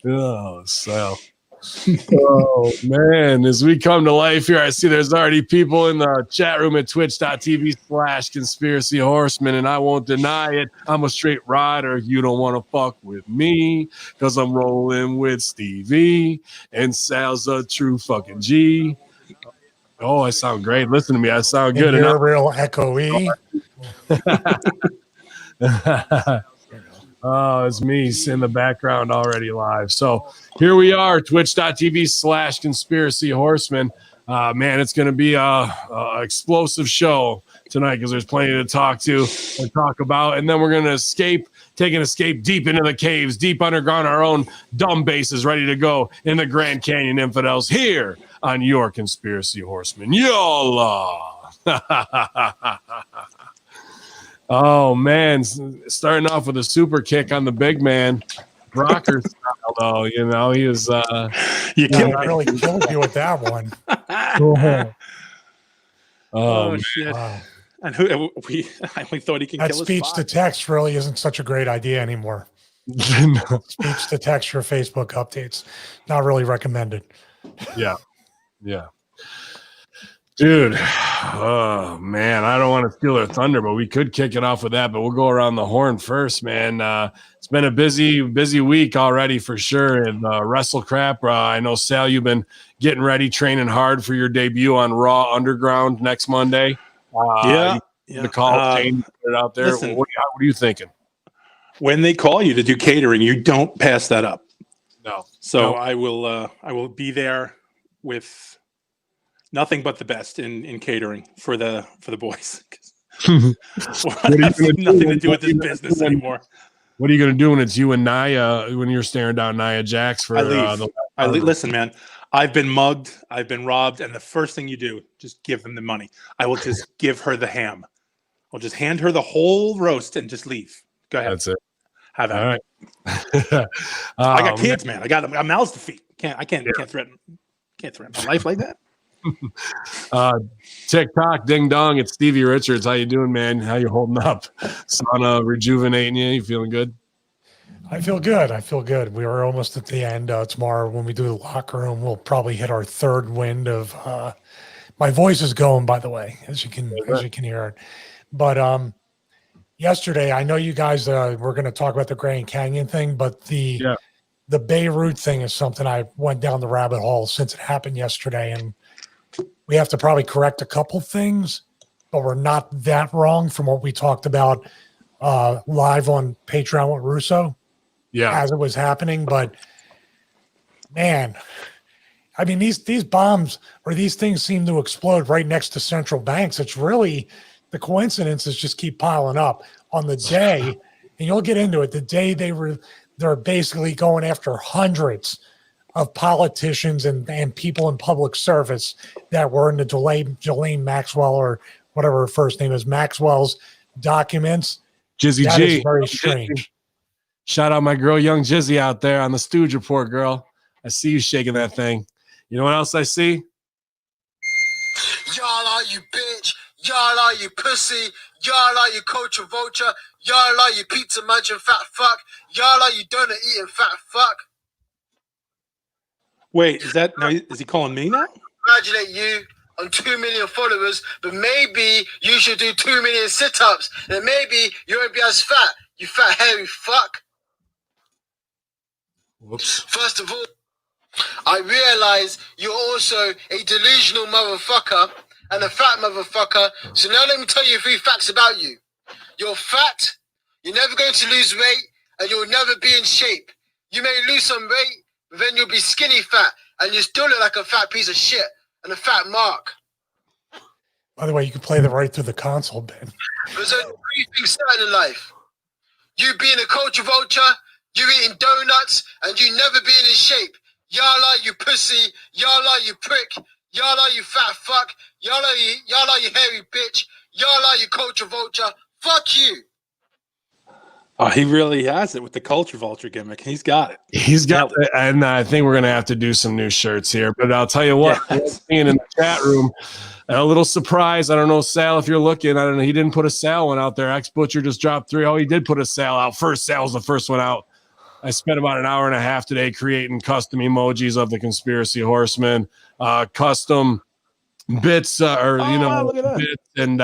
Oh, so. Oh man, as we come to life here, I see there's already people in the chat room at twitch.tv/conspiracy horsemen, and I won't deny it. I'm a straight rider. You don't want to fuck with me because I'm rolling with Stevie, and Sal's a true fucking G. Oh, I sound great. Listen to me. I sound good. You're real echoey. Oh, it's me in the background already live. So here we are, twitch.tv/conspiracy horsemen. Man, it's going to be a explosive show tonight because there's plenty to talk about. And then we're going to take an escape deep into the caves, deep underground, our own dumb bases ready to go in the Grand Canyon Infidels here on your Conspiracy Horsemen. YOLA! Oh man, starting off with a super kick on the big man, Rocker style though. You know, he was you really killed you with that one. Oh shit. Wow. And we thought he can that kill speech us to text really isn't such a great idea anymore. No. Speech to text for Facebook updates. Not really recommended. Yeah. Dude, oh man, I don't want to steal their thunder, but we could kick it off with that. But we'll go around the horn first, man. It's been a busy week already for sure. And Wrestle Crap, I know Sal, you've been getting ready, training hard for your debut on Raw Underground next Monday. Yeah. The call chain put it out there. Listen, what are you thinking? When they call you to do catering, you don't pass that up. No. So I will be there with nothing but the best in catering for the boys. I have nothing to do with this business anymore. What are you going to do when it's you and Nia, when you're staring down Nia Jax for I leave. Listen, man, I've been mugged, I've been robbed, and the first thing you do, just give them the money. I will just give her the ham. I'll just hand her the whole roast and just leave. Go ahead. That's it. Have All it. Right. I got kids, man. I got mouths to feed. I can't threaten my life like that. TikTok ding dong, it's Stevie Richards. How you doing, man? How you holding up? Sauna rejuvenating you feeling good? I feel good. We are almost at the end. Tomorrow when we do the locker room, we'll probably hit our third wind of my voice is going, by the way, as you can hear it. But yesterday, I know you guys were going to talk about the Grand Canyon thing, but the Beruit thing is something I went down the rabbit hole since it happened yesterday, and we have to probably correct a couple things, but we're not that wrong from what we talked about live on Patreon with Russo as it was happening. But man, I mean, these bombs or these things seem to explode right next to central banks. It's really, the coincidences just keep piling up on the day, and you'll get into it. The day they're basically going after hundreds of politicians and people in public service that were in the Ghislaine Maxwell, or whatever her first name is, Maxwell's documents. Jizzy that G. Is very strange. Shout out my girl, Young Jizzy, out there on the Stooge Report, girl. I see you shaking that thing. You know what else I see? Y'all are you bitch. Y'all are you pussy. Y'all are you culture vulture. Y'all are you pizza munching fat fuck. Y'all are you donut eating fat fuck. Wait, is he calling me now? Congratulate you on 2 million followers, but maybe you should do 2 million sit-ups, and maybe you won't be as fat, you fat hairy fuck. Whoops. First of all, I realize you're also a delusional motherfucker and a fat motherfucker, so now let me tell you 3 facts about you. You're fat, you're never going to lose weight, and you'll never be in shape. You may lose some weight, but then you'll be skinny fat, and you still look like a fat piece of shit and a fat mark. By the way, you can play that right through the console, Ben. There's only 3 things certain in life. You being a culture vulture, you eating donuts, and you never being in shape. Y'all are you pussy, y'all are you prick, y'all are you fat fuck, y'all are you hairy bitch, y'all are you culture vulture. Fuck you. Oh, he really has it with the culture vulture gimmick. He's got it. He's got it. And I think we're going to have to do some new shirts here. But I'll tell you what, seeing in the chat room, a little surprise. I don't know, Sal, if you're looking. I don't know. He didn't put a Sal one out there. Ex Butcher just dropped 3. Oh, he did put a Sal out first. Sal was the first one out. I spent about an hour and a half today creating custom emojis of the Conspiracy Horsemen, custom bits, look at that. bits, and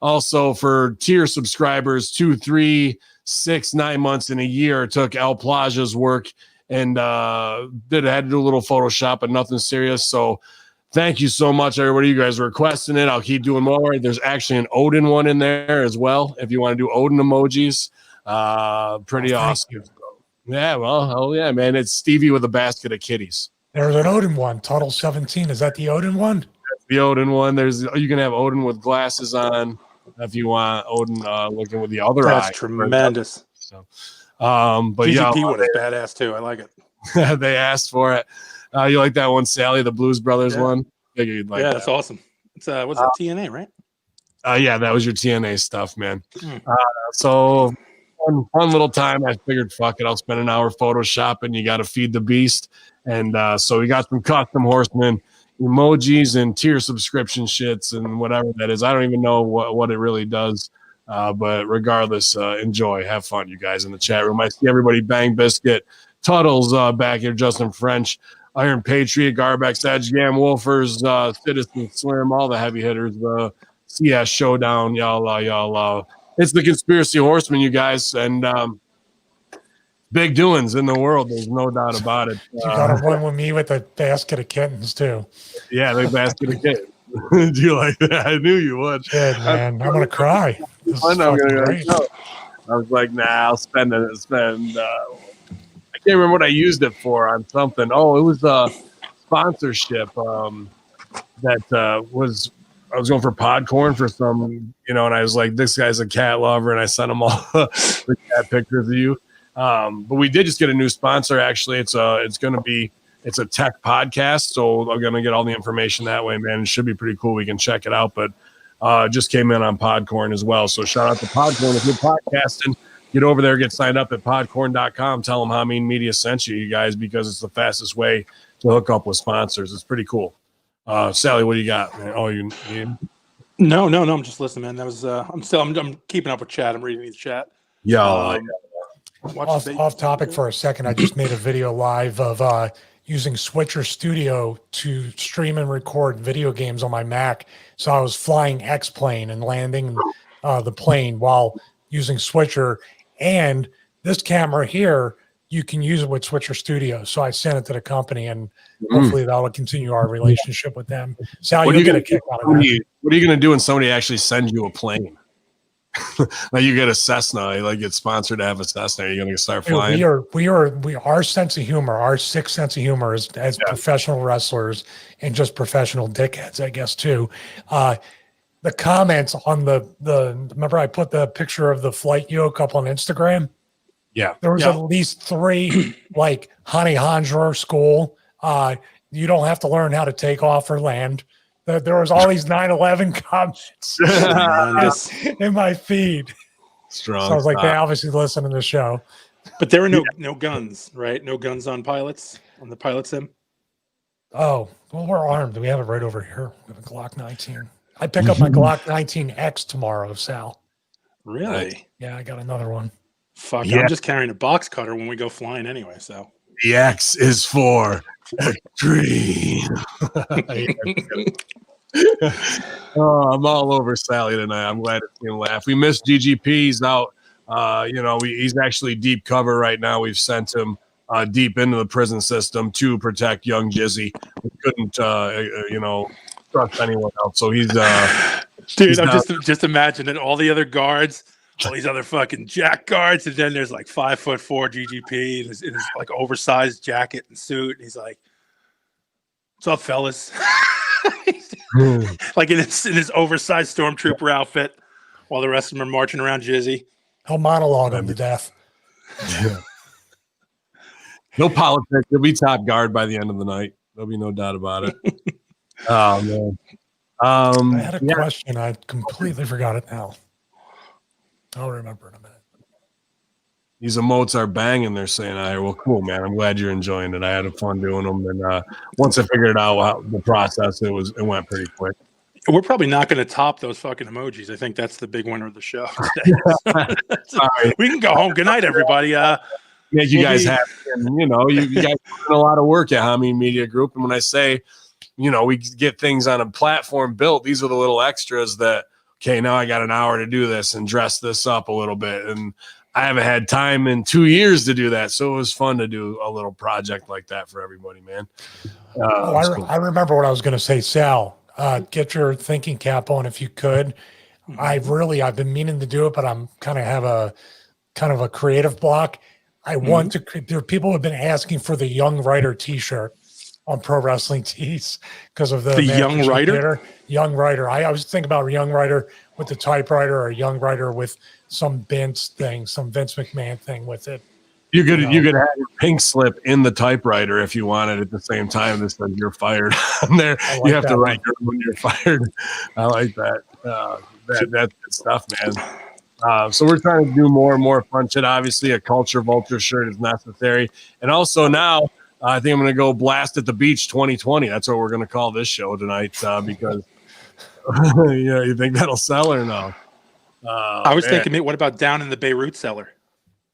also for tier subscribers, 2, 3, 6, 9 months in a year. Took Al Plaza's work and had to do a little Photoshop, but nothing serious. So thank you so much, everybody. You guys are requesting it. I'll keep doing more. There's actually an Odin one in there as well. If you want to do Odin emojis, pretty awesome. You. Yeah, well, oh yeah, man. It's Stevie with a basket of kitties. There's an Odin one, Total 17. Is that the Odin one? That's the Odin one. You can have Odin with glasses on if you want Odin looking with the other eye. That's tremendous. So, but GGP yeah, one is badass too. I like it. they asked for it. You like that one, Sally, the Blues Brothers one? Figured you'd like that. That's awesome. It's what's it, TNA, right? Yeah, that was your TNA stuff, man. So fun little time. I figured, fuck it, I'll spend an hour photoshopping. You got to feed the beast. And so we got some custom Horsemen emojis and tier subscription shits and whatever that is. I don't even know what it really does. But regardless, enjoy. Have fun, you guys, in the chat room. I see everybody. Bang Biscuit, Tuttle's back here, Justin French, Iron Patriot, Garbex, Edge, Yam Wolfers, Citizen Slim, all the heavy hitters, CS Showdown, y'all. It's the Conspiracy Horsemen, you guys, and big doings in the world. There's no doubt about it. You got one with me with a basket of kittens too. Yeah, the basket of kittens. Do you like that? I knew you would. Shit, man, I'm gonna cry. This is great. I was like, nah, I'll spend it. I can't remember what I used it for on something. Oh, it was a sponsorship that was. I was going for Podcorn for some, and I was like, this guy's a cat lover, and I sent him all the cat pictures of you. But we did just get a new sponsor. Actually, it's a tech podcast, so I'm gonna get all the information that way, man. It should be pretty cool. We can check it out. But just came in on Podcorn as well. So shout out to Podcorn. If you're podcasting, get over there, get signed up at podcorn.com. Tell them Hamin Media sent you guys, because it's the fastest way to hook up with sponsors. It's pretty cool. Sally, what do you got, man? Oh, you No. I'm just listening, man. That was I'm keeping up with chat. I'm reading the chat. Yeah. Off topic for a second. I just made a video live of using Switcher Studio to stream and record video games on my Mac. So I was flying X-Plane and landing the plane while using Switcher. And this camera here, you can use it with Switcher Studio. So I sent it to the company, and hopefully that'll continue our relationship with them. Sal, you'll get a kick out of that. What are you going to do when somebody actually sends you a plane? Like you get a Cessna, like get sponsored to have a Cessna. Are you going to start flying? Our sense of humor, our sixth sense of humor is as professional wrestlers and just professional dickheads, I guess, too. The comments on the remember I put the picture of the flight yoke up on Instagram? Yeah. There was at least 3 like Honey Hanjor school. You don't have to learn how to take off or land. There was all these 9/11 comments in my feed. Strong. So I was like, they obviously listen to the show. But there are no guns, right? No guns on pilots, on the pilot sim. Oh, well, we're armed. We have it right over here. We have a Glock 19. I pick up my Glock 19X tomorrow, Sal. Really? Yeah, I got another one. Fuck, I'm just carrying a box cutter when we go flying anyway, so. The X is for extreme. I'm all over Sally tonight. I'm glad it's gonna laugh. We missed GGP. He's out. He's actually deep cover right now. We've sent him deep into the prison system to protect young Jizzy. We couldn't, trust anyone else. So he's dude. I'm just imagining all the other guards. All these other fucking jack guards, and then there's like 5'4" GGP in his like oversized jacket and suit, and he's like, "What's up, fellas?" Like in his oversized stormtrooper outfit, while the rest of them are marching around Jizzy. I'll monologue him to death. Yeah. No politics. He'll be top guard by the end of the night. There'll be no doubt about it. Oh man. I had a question. I completely forgot it now. I'll remember in a minute. These emotes are banging. They're saying, "All right, well, cool, man. I'm glad you're enjoying it. I had fun doing them." And once I figured out the process, it went pretty quick. We're probably not going to top those fucking emojis. I think that's the big winner of the show. We can go home. Good night, everybody. make you guys happy. And, you know, you guys put in a lot of work at Hamin Media Group. And when I say, you know, we get things on a platform built, these are the little extras that, okay, now I got an hour to do this and dress this up a little bit. And I haven't had time in 2 years to do that. So it was fun to do a little project like that for everybody, man. I remember what I was going to say, Sal. Get your thinking cap on if you could. I've been meaning to do it, but I'm kind of a creative block. I want to. There are people who have been asking for the Young Writer T-shirt on Pro Wrestling Tees because of the Young Writer. Young Writer. I always think about a Young Writer with the typewriter, or a Young Writer with some Vince McMahon thing with it. You could have your pink slip in the typewriter if you wanted at the same time. This says you're fired. There, you have to write when you're fired. I like that. That's good stuff, man. So we're trying to do more and more fun shit. Obviously, a Culture Vulture shirt is necessary, and also now I think I'm going to go Blast at the Beach 2020. That's what we're going to call this show tonight because you think that'll sell or no? I was thinking, what about Down in the Beirut Cellar?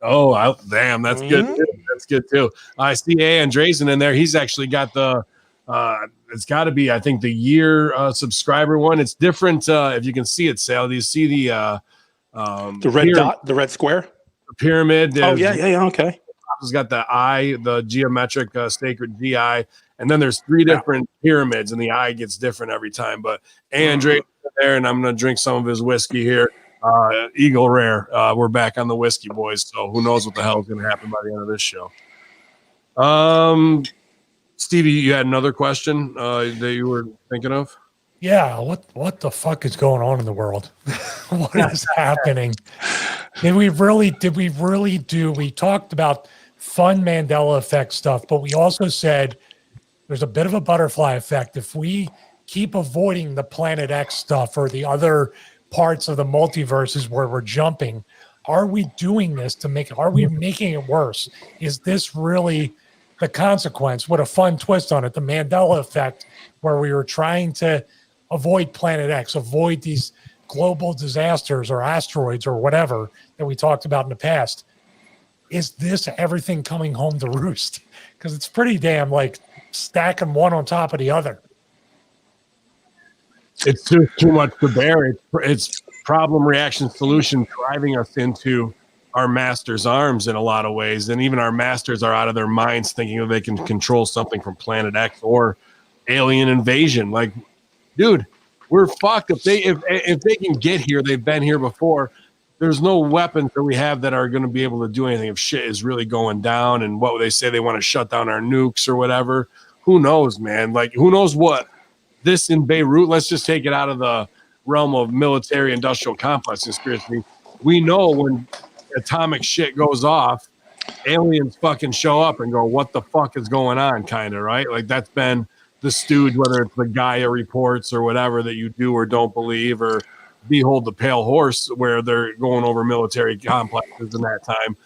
Oh, damn, that's good. Too. That's good too. I see Andreessen in there. He's actually got the. It's got to be, I think, the year subscriber one. It's different. If you can see it, Sal. Do you see the red dot, the red square, the pyramid? Oh yeah. Okay. It's got the eye, the geometric sacred GI, and then there's 3 different pyramids, and the eye gets different every time. But Andreessen there, and I'm gonna drink some of his whiskey here. Eagle Rare. We're back on the whiskey, boys. So who knows what the hell is going to happen by the end of this show? Stevie, you had another question that you were thinking of? Yeah. What the fuck is going on in the world? What is happening? Did we really do? We talked about fun Mandela effect stuff, but we also said there's a bit of a butterfly effect. If we keep avoiding the Planet X stuff or the other parts of the multiverses where we're jumping, are we doing this are we making it worse? Is this really the consequence with a fun twist on it, the Mandela effect, where we were trying to avoid Planet X, avoid these global disasters or asteroids or whatever that we talked about in the past? Is this everything coming home to roost? Because it's pretty damn like stacking one on top of the other. It's too much to bear. It's problem, reaction, solution driving us into our master's arms in a lot of ways. And even our masters are out of their minds thinking that they can control something from Planet X or alien invasion. Like, dude, we're fucked. If they can get here, they've been here before. There's no weapons that we have that are going to be able to do anything if shit is really going down. And what would they say? They want to shut down our nukes or whatever. Who knows, man? Like, who knows what? This in Beirut, let's just take it out of the realm of military industrial complex conspiracy. We know when atomic shit goes off, aliens fucking show up and go, what the fuck is going on, kind of, right? Like, that's been the stooge, whether it's the Gaia reports or whatever that you do or don't believe, or Behold the Pale Horse, where they're going over military complexes in that time.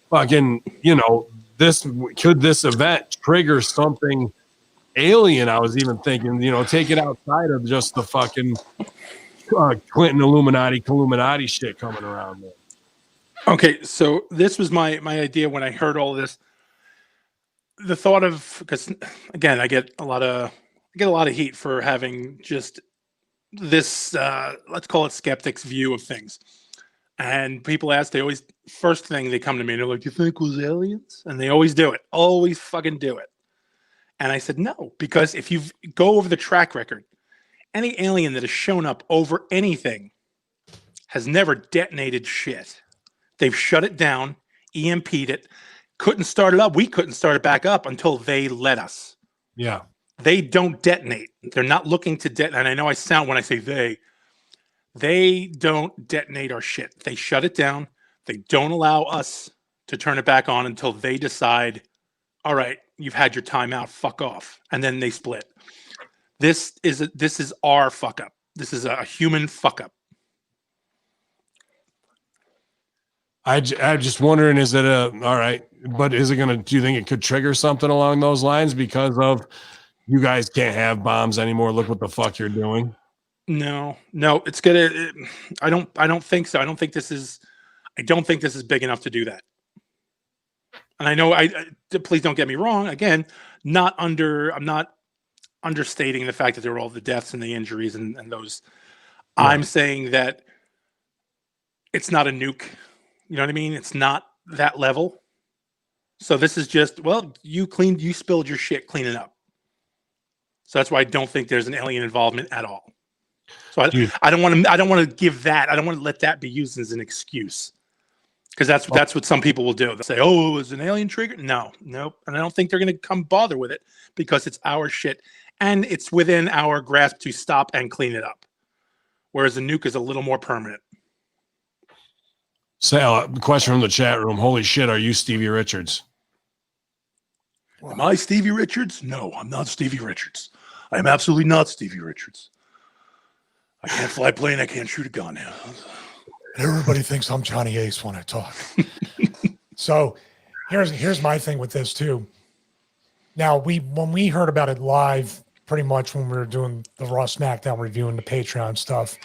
Fucking, you know, this event trigger something alien? I was even thinking, you know, take it outside of just the fucking Clinton Illuminati shit coming around there. Okay, so this was my idea when I heard all this. The thought of, because again, I get a lot of heat for having just this let's call it skeptics view of things. And people ask, first thing they come to me and they're like, "You think it was aliens?" And they always do it, always fucking do it. And I said, no, because if you go over the track record, any alien that has shown up over anything has never detonated shit. They've shut it down, EMP'd it, couldn't start it up. We couldn't start it back up until they let us. Yeah. They don't detonate. They're not looking to detonate. And I know I sound when I say they don't detonate our shit. They shut it down. They don't allow us to turn it back on until they decide, all right, you've had your time out, fuck off. And then they split. This is our fuck up. This is a human fuck up. I'm just wondering, is it all right, but is it going to, do you think it could trigger something along those lines because of you guys can't have bombs anymore? Look what the fuck you're doing. No, it's gonna, I don't think so. I don't think this is big enough to do that. And I know please don't get me wrong. Again, I'm not understating the fact that there were all the deaths and the injuries and those. Yeah. I'm saying that it's not a nuke. You know what I mean? It's not that level. So this is just, well, you spilled your shit, clean it up. So that's why I don't think there's an alien involvement at all. So I don't want to give that. I don't want to let that be used as an excuse. Because that's what some people will do. They'll say, "Oh, it was an alien trigger." Nope. And I don't think they're going to come bother with it because it's our shit and it's within our grasp to stop and clean it up. Whereas a nuke is a little more permanent. Sal, question from the chat room. Holy shit, are you Stevie Richards? Am I Stevie Richards? No, I'm not Stevie Richards. I am absolutely not Stevie Richards. I can't fly a plane. I can't shoot a gun. Everybody thinks I'm Johnny Ace when I talk. So here's my thing with this too. Now when we heard about it live, pretty much when we were doing the Raw SmackDown review and the Patreon stuff,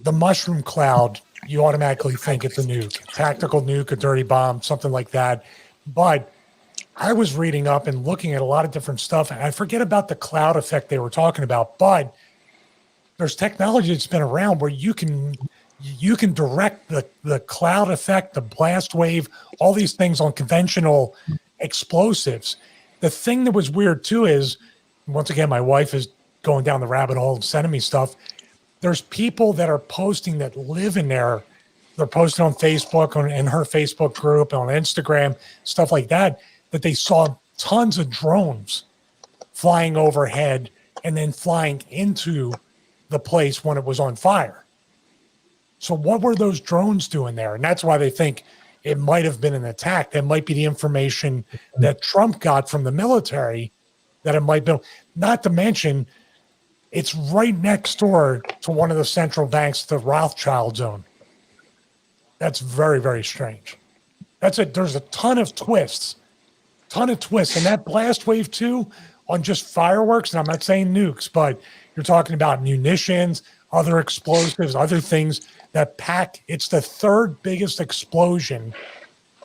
the mushroom cloud, you automatically think it's a nuke, tactical nuke, a dirty bomb, something like that. But I was reading up and looking at a lot of different stuff, and I forget about the cloud effect they were talking about, but there's technology that's been around where you can direct the cloud effect, the blast wave, all these things on conventional explosives. The thing that was weird too is, once again, my wife is going down the rabbit hole and sending me stuff. There's people that are posting that live in there. They're posting on Facebook, in her Facebook group, on Instagram, stuff like that, that they saw tons of drones flying overhead and then flying into the place when it was on fire. So what were those drones doing there? And that's why they think it might have been an attack. That might be the information that Trump got from the military, that it might be. Not to mention, it's right next door to one of the central banks, the Rothschild zone. That's very, very strange. That's it. There's a ton of twists. And that blast wave too, on just fireworks, and I'm not saying nukes, but you're talking about munitions, other explosives, other things that pack. It's the third biggest explosion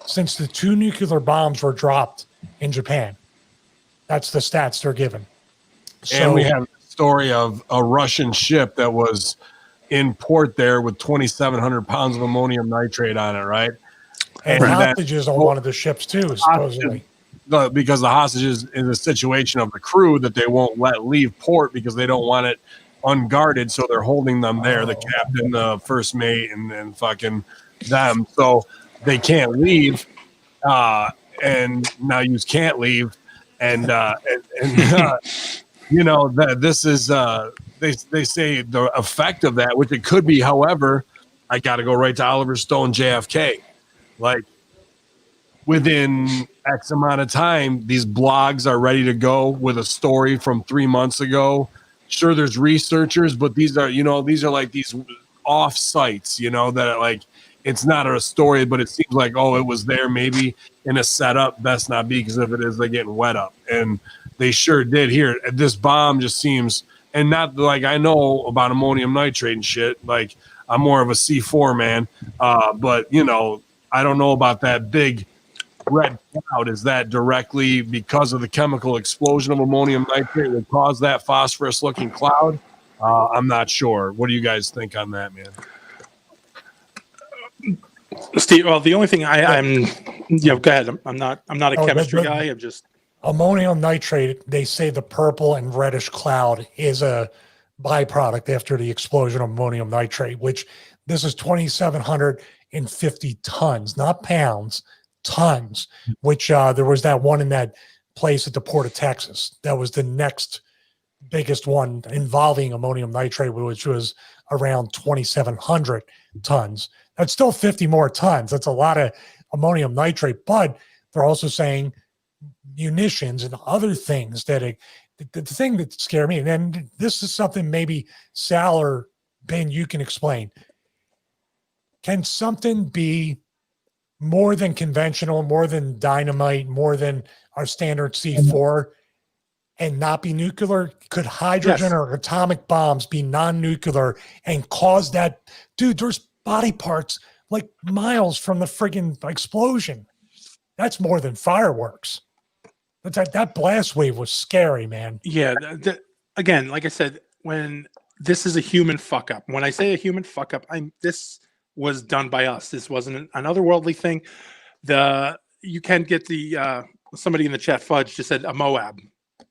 since the 2 nuclear bombs were dropped in Japan. That's the stats they're given. And we have the story of a Russian ship that was in port there with 2,700 pounds of ammonium nitrate on it, right? And hostages on one of the ships too, supposedly. Because the hostages in the situation of the crew that they won't let leave port because they don't want it unguarded, so they're holding them there, the captain, the first mate, and fucking them. So they can't leave, and now you can't leave, and you know that this is they say the effect of that, which it could be. However, I got to go right to Oliver Stone, JFK, like. Within X amount of time, these blogs are ready to go with a story from 3 months ago. Sure, there's researchers, but these are like these off sites, that are like, it's not a story, but it seems like, oh, it was there maybe in a setup. Best not be, because if it is, they're getting wet up. And they sure did here. This bomb just seems, and not like I know about ammonium nitrate and shit. Like, I'm more of a C4 man. But, I don't know about that big red cloud. Is that directly because of the chemical explosion of ammonium nitrate that caused that phosphorus looking cloud? I'm not sure. What do you guys think on that, man? Steve, well, the only thing I'm go ahead. I'm not a chemistry guy. I'm just ammonium nitrate. They say the purple and reddish cloud is a byproduct after the explosion of ammonium nitrate, which this is 2,750 tons, not pounds. Tons, which there was that one in that place at the Port of Texas. That was the next biggest one involving ammonium nitrate, which was around 2,700 tons. That's still 50 more tons. That's a lot of ammonium nitrate, but they're also saying munitions and other things that the thing that scared me, and this is something maybe Sal or Ben, you can explain. Can something be more than conventional, more than dynamite, more than our standard C4, and not be nuclear? Could hydrogen or atomic bombs be non-nuclear and cause that? Dude, there's body parts like miles from the friggin' explosion. That's more than fireworks. That blast wave was scary, man. Yeah. Again, like I said, when this is a human fuck up. When I say a human fuck up, this was done by us. This wasn't an otherworldly thing. You can get the somebody in the chat, Fudge, just said a Moab,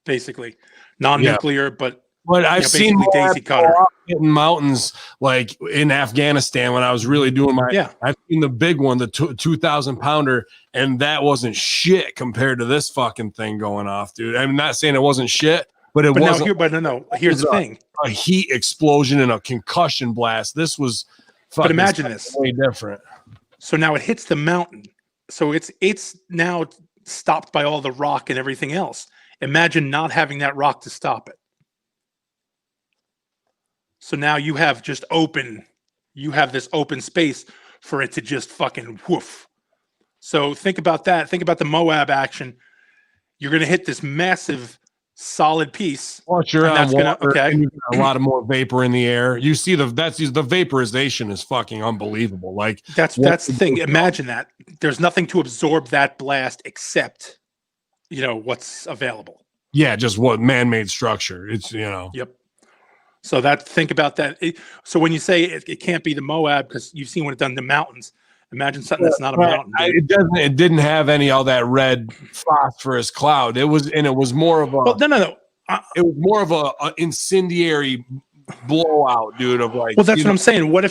basically non-nuclear, but I've seen Daisy Cutter in mountains like in Afghanistan when I was really doing I've seen the big one, the 2,000 pounder, and that wasn't shit compared to this fucking thing going off, dude. I'm not saying it wasn't shit, but it wasn't. Here's the thing: a heat explosion and a concussion blast. This was fucking. But imagine this way different. So now it hits the mountain. So it's now stopped by all the rock and everything else. Imagine not having that rock to stop it. So now you have this open space for it to just fucking woof. So think about that. Think about the Moab action. You're going to hit this massive solid piece. Watch your and a lot of more vapor in the air. You see the vaporization is fucking unbelievable. Like that's the thing. Imagine that. There's nothing to absorb that blast except what's available. Yeah, just what man-made structure. It's Yep. So think about that. So when you say it can't be the Moab because you've seen what it's done in the mountains. Imagine something that's not a mountain. It didn't have any all that red phosphorus cloud. It was more of a. Well, no. It was more of a incendiary blowout, dude. Of like. Well, that's what I'm saying. What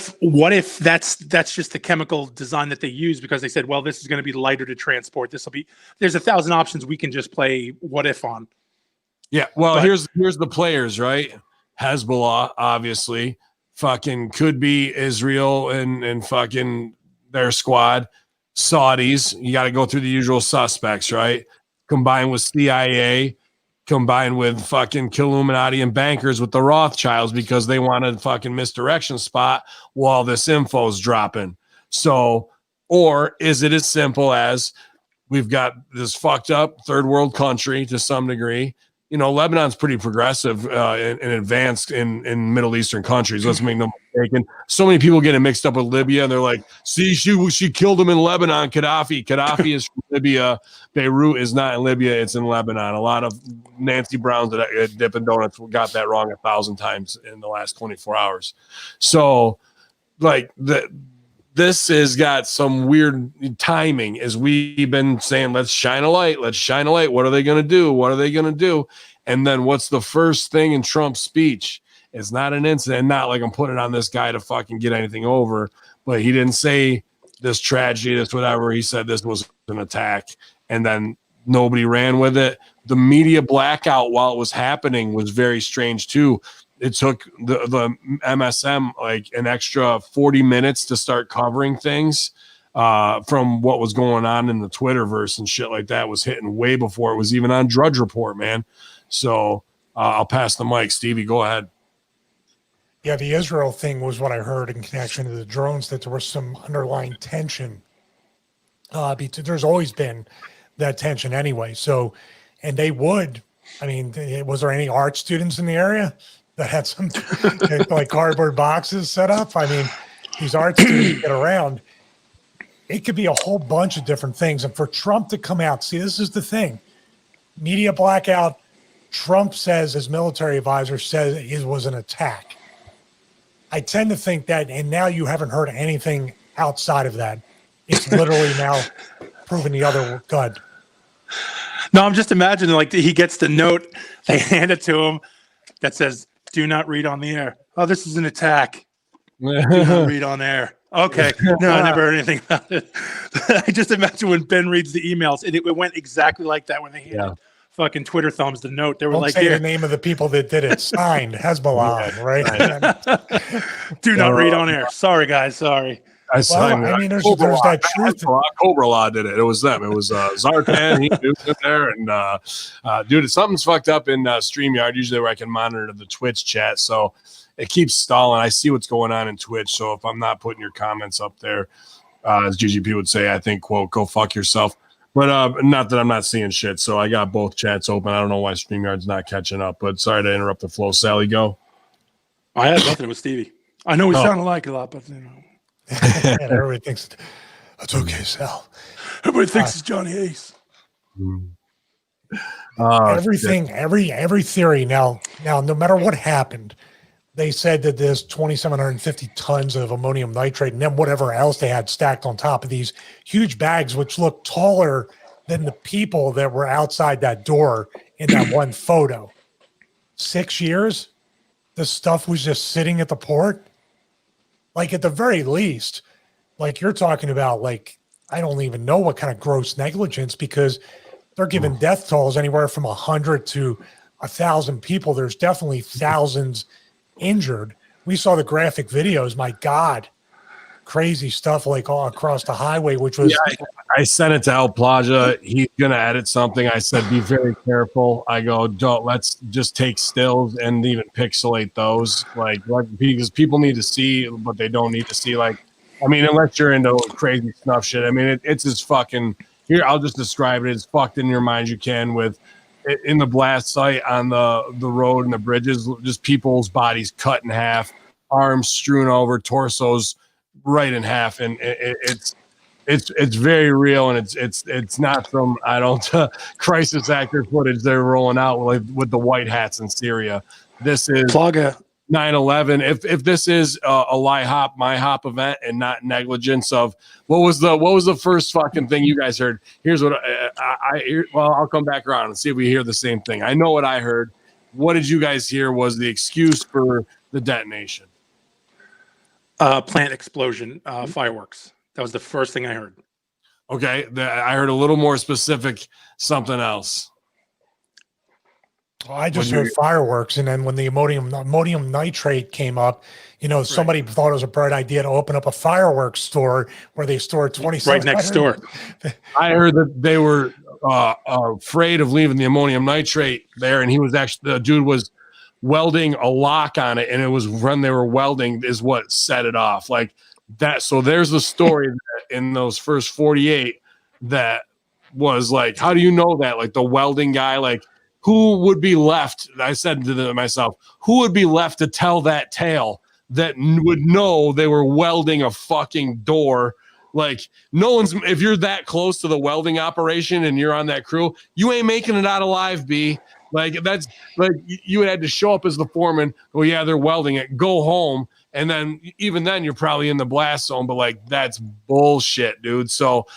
if that's just the chemical design that they use because they said, well, this is going to be lighter to transport. There's 1,000 options we can just play what if on. Yeah. Well, here's the players, right? Hezbollah, obviously, fucking could be Israel and fucking their squad. Saudis, you got to go through the usual suspects, right? Combined with CIA, combined with fucking Illuminati and bankers with the Rothschilds because they want a fucking misdirection spot while this info's dropping. So, or is it as simple as we've got this fucked up third world country to some degree? Lebanon's pretty progressive and advanced in Middle Eastern countries. Let's make no mistake. So many people getting mixed up with Libya, and they're like, "See, she killed him in Lebanon." Gaddafi is from Libya. Beirut is not in Libya; it's in Lebanon. A lot of Nancy Browns at Dippin' Donuts got that wrong 1,000 times in the last 24 hours. So, like this has got some weird timing as we've been saying, let's shine a light. What are they going to do? And then what's the first thing in Trump's speech? It's not an incident, not like I'm putting it on this guy to fucking get anything over, but he didn't say this tragedy, this whatever. He said this was an attack, and then nobody ran with it. The media blackout while it was happening was very strange too. It took the MSM like an extra 40 minutes to start covering things from what was going on in the Twitterverse and shit like that was hitting way before it was even on Drudge Report, man. So I'll pass the mic. Stevie, go ahead. Yeah, the Israel thing was what I heard in connection to the drones, that there was some underlying tension. There's always been that tension anyway. So, and they would, was there any art students in the area that had some like cardboard boxes set up? These art students get around. It could be a whole bunch of different things. And for Trump to come out, see, this is the thing. Media blackout. Trump says, his military advisor says it was an attack. I tend to think that, and now you haven't heard anything outside of that. It's literally now proving the other good. No, I'm just imagining like he gets the note, they hand it to him that says, "Do not read on the air." Oh, this is an attack. Do not read on air. Okay. No, I never heard anything about it. I just imagine when Ben reads the emails, it went exactly like that when they handed fucking Twitter thumbs the note. They were Don't say the name of the people that did it. Signed Hezbollah, right? Do not read on air. Sorry, guys. Sorry. There's that truth. Cobra Law did it. It was them. It was Zartan. He was in there, and dude, something's fucked up in StreamYard. Usually, where I can monitor the Twitch chat, so it keeps stalling. I see what's going on in Twitch. So if I'm not putting your comments up there, as GGP would say, I think, quote, "Go fuck yourself." But not that I'm not seeing shit. So I got both chats open. I don't know why StreamYard's not catching up. But sorry to interrupt the flow. Sally, go. I had nothing with Stevie. I know we sound alike a lot, but and everybody thinks that's okay, Sal. Everybody thinks it's Johnny Ace. Everything, every theory. Now, no matter what happened, they said that there's 2,750 tons of ammonium nitrate and then whatever else they had stacked on top of these huge bags, which looked taller than the people that were outside that door in that one photo. 6 years, this stuff was just sitting at the port. Like at the very least, like you're talking about, like, I don't even know what kind of gross negligence, because they're giving death tolls anywhere from 100 to 1,000 people. There's definitely thousands injured. We saw the graphic videos. My God, crazy stuff like all across the highway, which was. Yeah, I sent it to El Plaja. He's gonna edit something. I said, be very careful. I go, don't, let's just take stills and even pixelate those, like because people need to see, but they don't need to see. Like, I mean, unless you're into crazy snuff shit. I mean, it's as fucking. Here, I'll just describe it as fucked in your mind you can with. In the blast site on the road and the bridges, just people's bodies cut in half, arms strewn over, torsos right in half, and it's very real, and it's not from crisis actor footage they're rolling out with the white hats in Syria. This is Plaga. 9/11. If this is a my hop event and not negligence of what was the first fucking thing you guys heard? Here's what I'll come back around and see if we hear the same thing. I know what I heard. What did you guys hear was the excuse for the detonation? Plant explosion, fireworks. That was the first thing I heard. Okay, I heard a little more specific, something else. Well, I just heard fireworks, and then when the ammonium nitrate came up, somebody thought it was a bright idea to open up a fireworks store where they store 27 right next door. I heard that they were afraid of leaving the ammonium nitrate there, and the dude was welding a lock on it, and it was when they were welding is what set it off like that. So there's the story that in those first 48 that was like, how do you know that? Like the welding guy, like. Who would be left? I said to myself, who would be left to tell that tale that would know they were welding a fucking door? Like, no one's, if you're that close to the welding operation and you're on that crew, you ain't making it out alive, B. Like, that's like, you had to show up as the foreman. Well, yeah, they're welding it. Go home. And then, even then, you're probably in the blast zone, but like, that's bullshit, dude. So,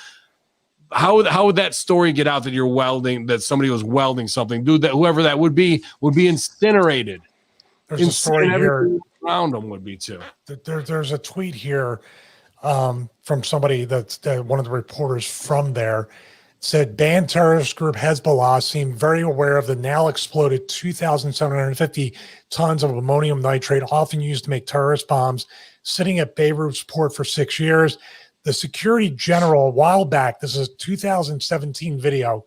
how would that story get out that you're welding, that somebody was welding something, dude? That whoever that would be incinerated. There's a story here around them would be too. There's a tweet here from somebody that's one of the reporters from there said banned terrorist group Hezbollah seemed very aware of the now exploded 2,750 tons of ammonium nitrate, often used to make terrorist bombs, sitting at Beirut's port for 6 years. The security general a while back, this is a 2017 video,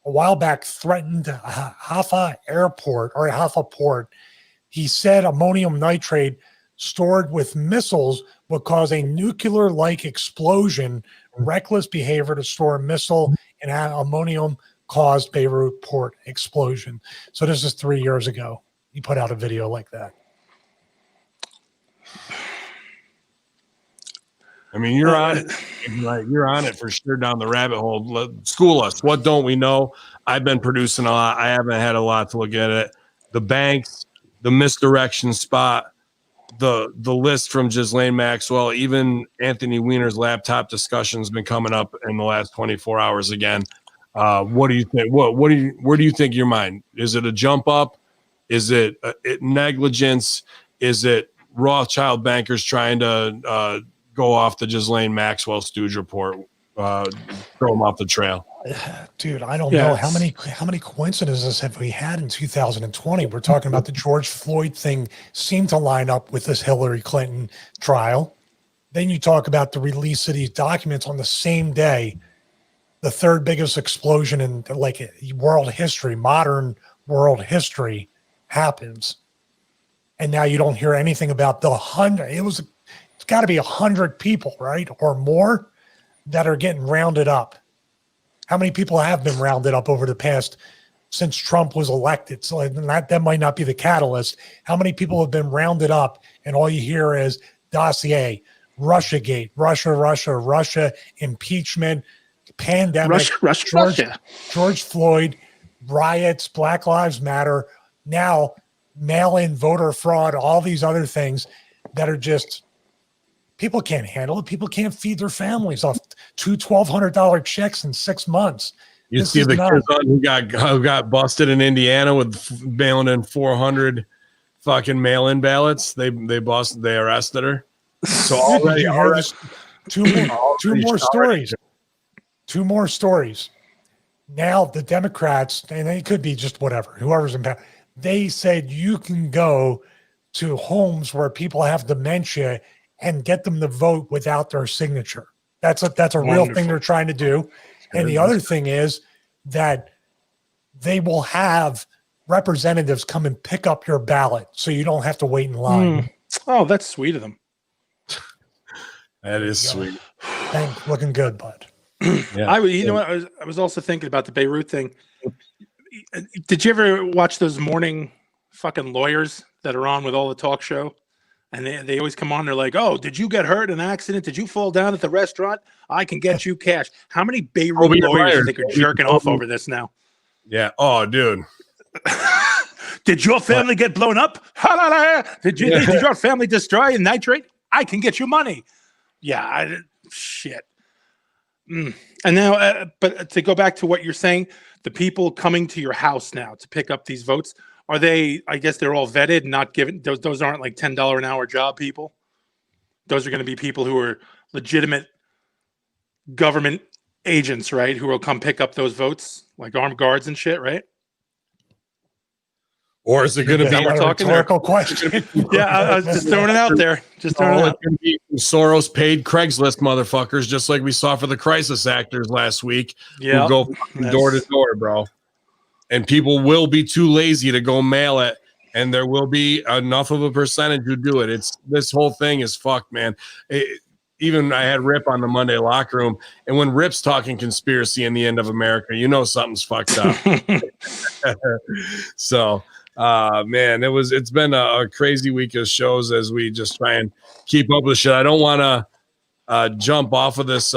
a while back threatened Haifa airport or Haifa port. He said ammonium nitrate stored with missiles would cause a nuclear-like explosion. Reckless behavior to store a missile and ammonium caused Beirut port explosion. So this is 3 years ago. He put out a video like that. I mean, you're on it. You're on it for sure down the rabbit hole. School us. What don't we know? I've been producing a lot. I haven't had a lot to look at it. The banks, the misdirection spot, the list from Ghislaine Maxwell, even Anthony Weiner's laptop discussion has been coming up in the last 24 hours again. What do you think? Where do you think your mind? Is it a jump up? Is it negligence? Is it Rothschild bankers trying to go off the Ghislaine Maxwell stooge report, throw them off the trail? Dude, I don't know how many coincidences have we had in 2020. We're talking about the George Floyd thing seemed to line up with this Hillary Clinton trial. Then you talk about the release of these documents on the same day, the third biggest explosion in like world history, modern world history happens. And now you don't hear anything about the 100. It's got to be 100 people, right? Or more that are getting rounded up. How many people have been rounded up over the past since Trump was elected? So that might not be the catalyst. How many people have been rounded up and all you hear is dossier, Russiagate, Russia, impeachment, pandemic, Russia. George Floyd, riots, Black Lives Matter, now mail-in voter fraud, all these other things that are just, people can't handle it. People can't feed their families off two $1,200 checks in 6 months. You see the kids who got busted in Indiana with mailing in 400 fucking mail-in ballots. They arrested her. So already, two more stories. Two more stories. Now the Democrats, and it could be just whoever's in power, they said you can go to homes where people have dementia and get them to vote without their signature. That's a real thing they're trying to do. And the other thing is that they will have representatives come and pick up your ballot so you don't have to wait in line. Oh, that's sweet of them. That is sweet. Looking good, bud. Yeah. I was also thinking about the Beruit thing. Did you ever watch those morning fucking lawyers that are on with all the talk show? And they always come on. They're like, "Oh, did you get hurt in an accident? Did you fall down at the restaurant? I can get you cash." How many Beirut lawyers do you think are jerking off over this now? Yeah. Oh, dude. Did your family get blown up? Did your family destroy and nitrate? I can get you money. Yeah. Shit. And now, but to go back to what you're saying, the people coming to your house now to pick up these votes, are they, I guess they're all vetted, not given, those aren't like $10 an hour job people. Those are going to be people who are legitimate government agents, right? Who will come pick up those votes, like armed guards and shit, right? Or is it going to be a rhetorical question? Yeah, I was just throwing it out there. Just throwing it out. It's going to be Soros paid Craigslist motherfuckers, just like we saw for the crisis actors last week. Yeah, who go door to door, bro. And people will be too lazy to go mail it, and there will be enough of a percentage who do it. This whole thing is fucked, man. Even I had Rip on the Monday locker room, and when Rip's talking conspiracy in the end of America, you know something's fucked up. So, man, it's been a crazy week of shows as we just try and keep up with shit. I don't want to jump off of this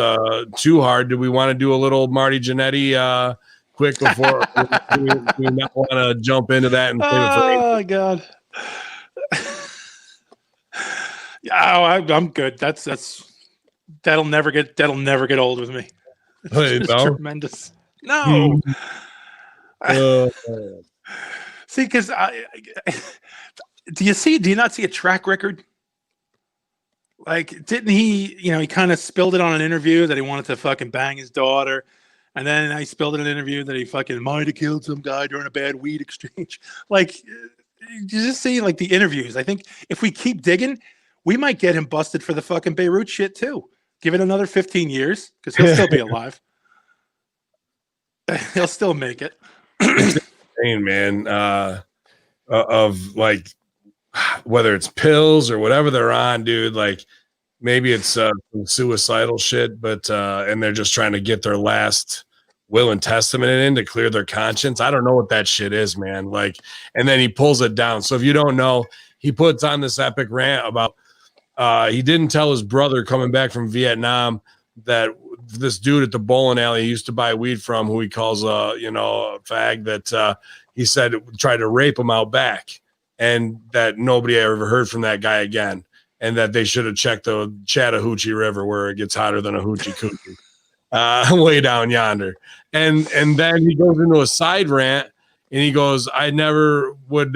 too hard. Do we want to do a little Marty Jannetty quick before we not want to jump into that and oh God. Yeah, I'm good. That'll never get old with me. It's tremendous. No. See, because do you not see a track record? Like, didn't he? He kind of spilled it on an interview that he wanted to fucking bang his daughter. And then I spilled in an interview that he fucking might have killed some guy during a bad weed exchange. Like, you just see like the interviews. I think if we keep digging, we might get him busted for the fucking Beirut shit too. Give it another 15 years because he'll still be alive. He'll still make it. Insane, man. Of like whether it's pills or whatever they're on, dude. Like maybe it's some suicidal shit, but and they're just trying to get their last will and testament in to clear their conscience. I don't know what that shit is, man. Like, and then he pulls it down. So if you don't know, he puts on this epic rant about he didn't tell his brother coming back from Vietnam that this dude at the bowling alley he used to buy weed from, who he calls a fag, that he said tried to rape him out back, and that nobody ever heard from that guy again, and that they should have checked the Chattahoochee River where it gets hotter than a hoochie coochie, way down yonder. And then he goes into a side rant and he goes, I never would,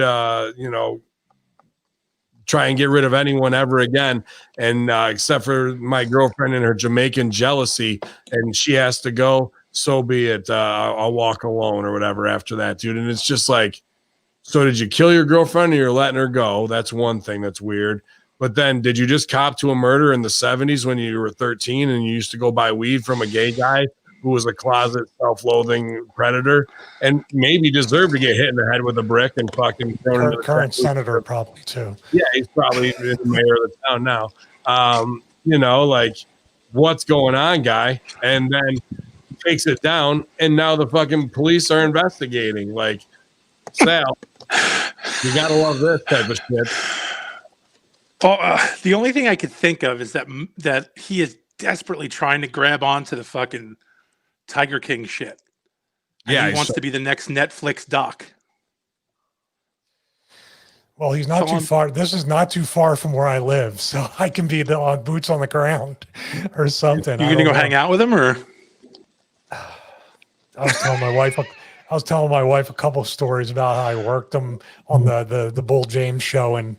try and get rid of anyone ever again. And except for my girlfriend and her Jamaican jealousy, and she has to go, so be it. I'll walk alone or whatever after that, dude. And it's just like, so did you kill your girlfriend or you're letting her go? That's one thing that's weird. But then did you just cop to a murder in the 70s when you were 13 and you used to go buy weed from a gay guy who was a closet self-loathing predator and maybe deserved to get hit in the head with a brick and fucking thrown into the current senator probably too. Yeah, he's probably the mayor of the town now. Like, what's going on, guy? And then takes it down, and now the fucking police are investigating. Like, Sal, you gotta love this type of shit. The only thing I could think of is that he is desperately trying to grab onto the fucking Tiger King shit. And Yeah, he wants to be the next Netflix doc. Well, he's not too far. This is not too far from where I live, so I can be the boots on the ground or something. You gonna go hang out with him, or? I was telling my wife a couple of stories about how I worked him on the Bull James show, and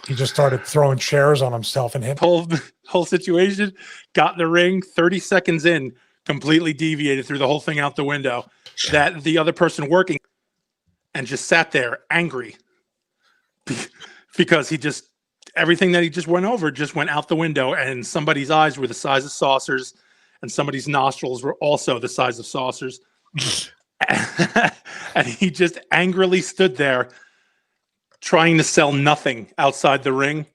he just started throwing chairs on himself and hit Whole situation. Got in the ring. 30 seconds in, completely deviated, threw the whole thing out the window. That the other person working, and just sat there angry because everything that he just went over just went out the window, and somebody's eyes were the size of saucers, and somebody's nostrils were also the size of saucers. And he just angrily stood there trying to sell nothing outside the ring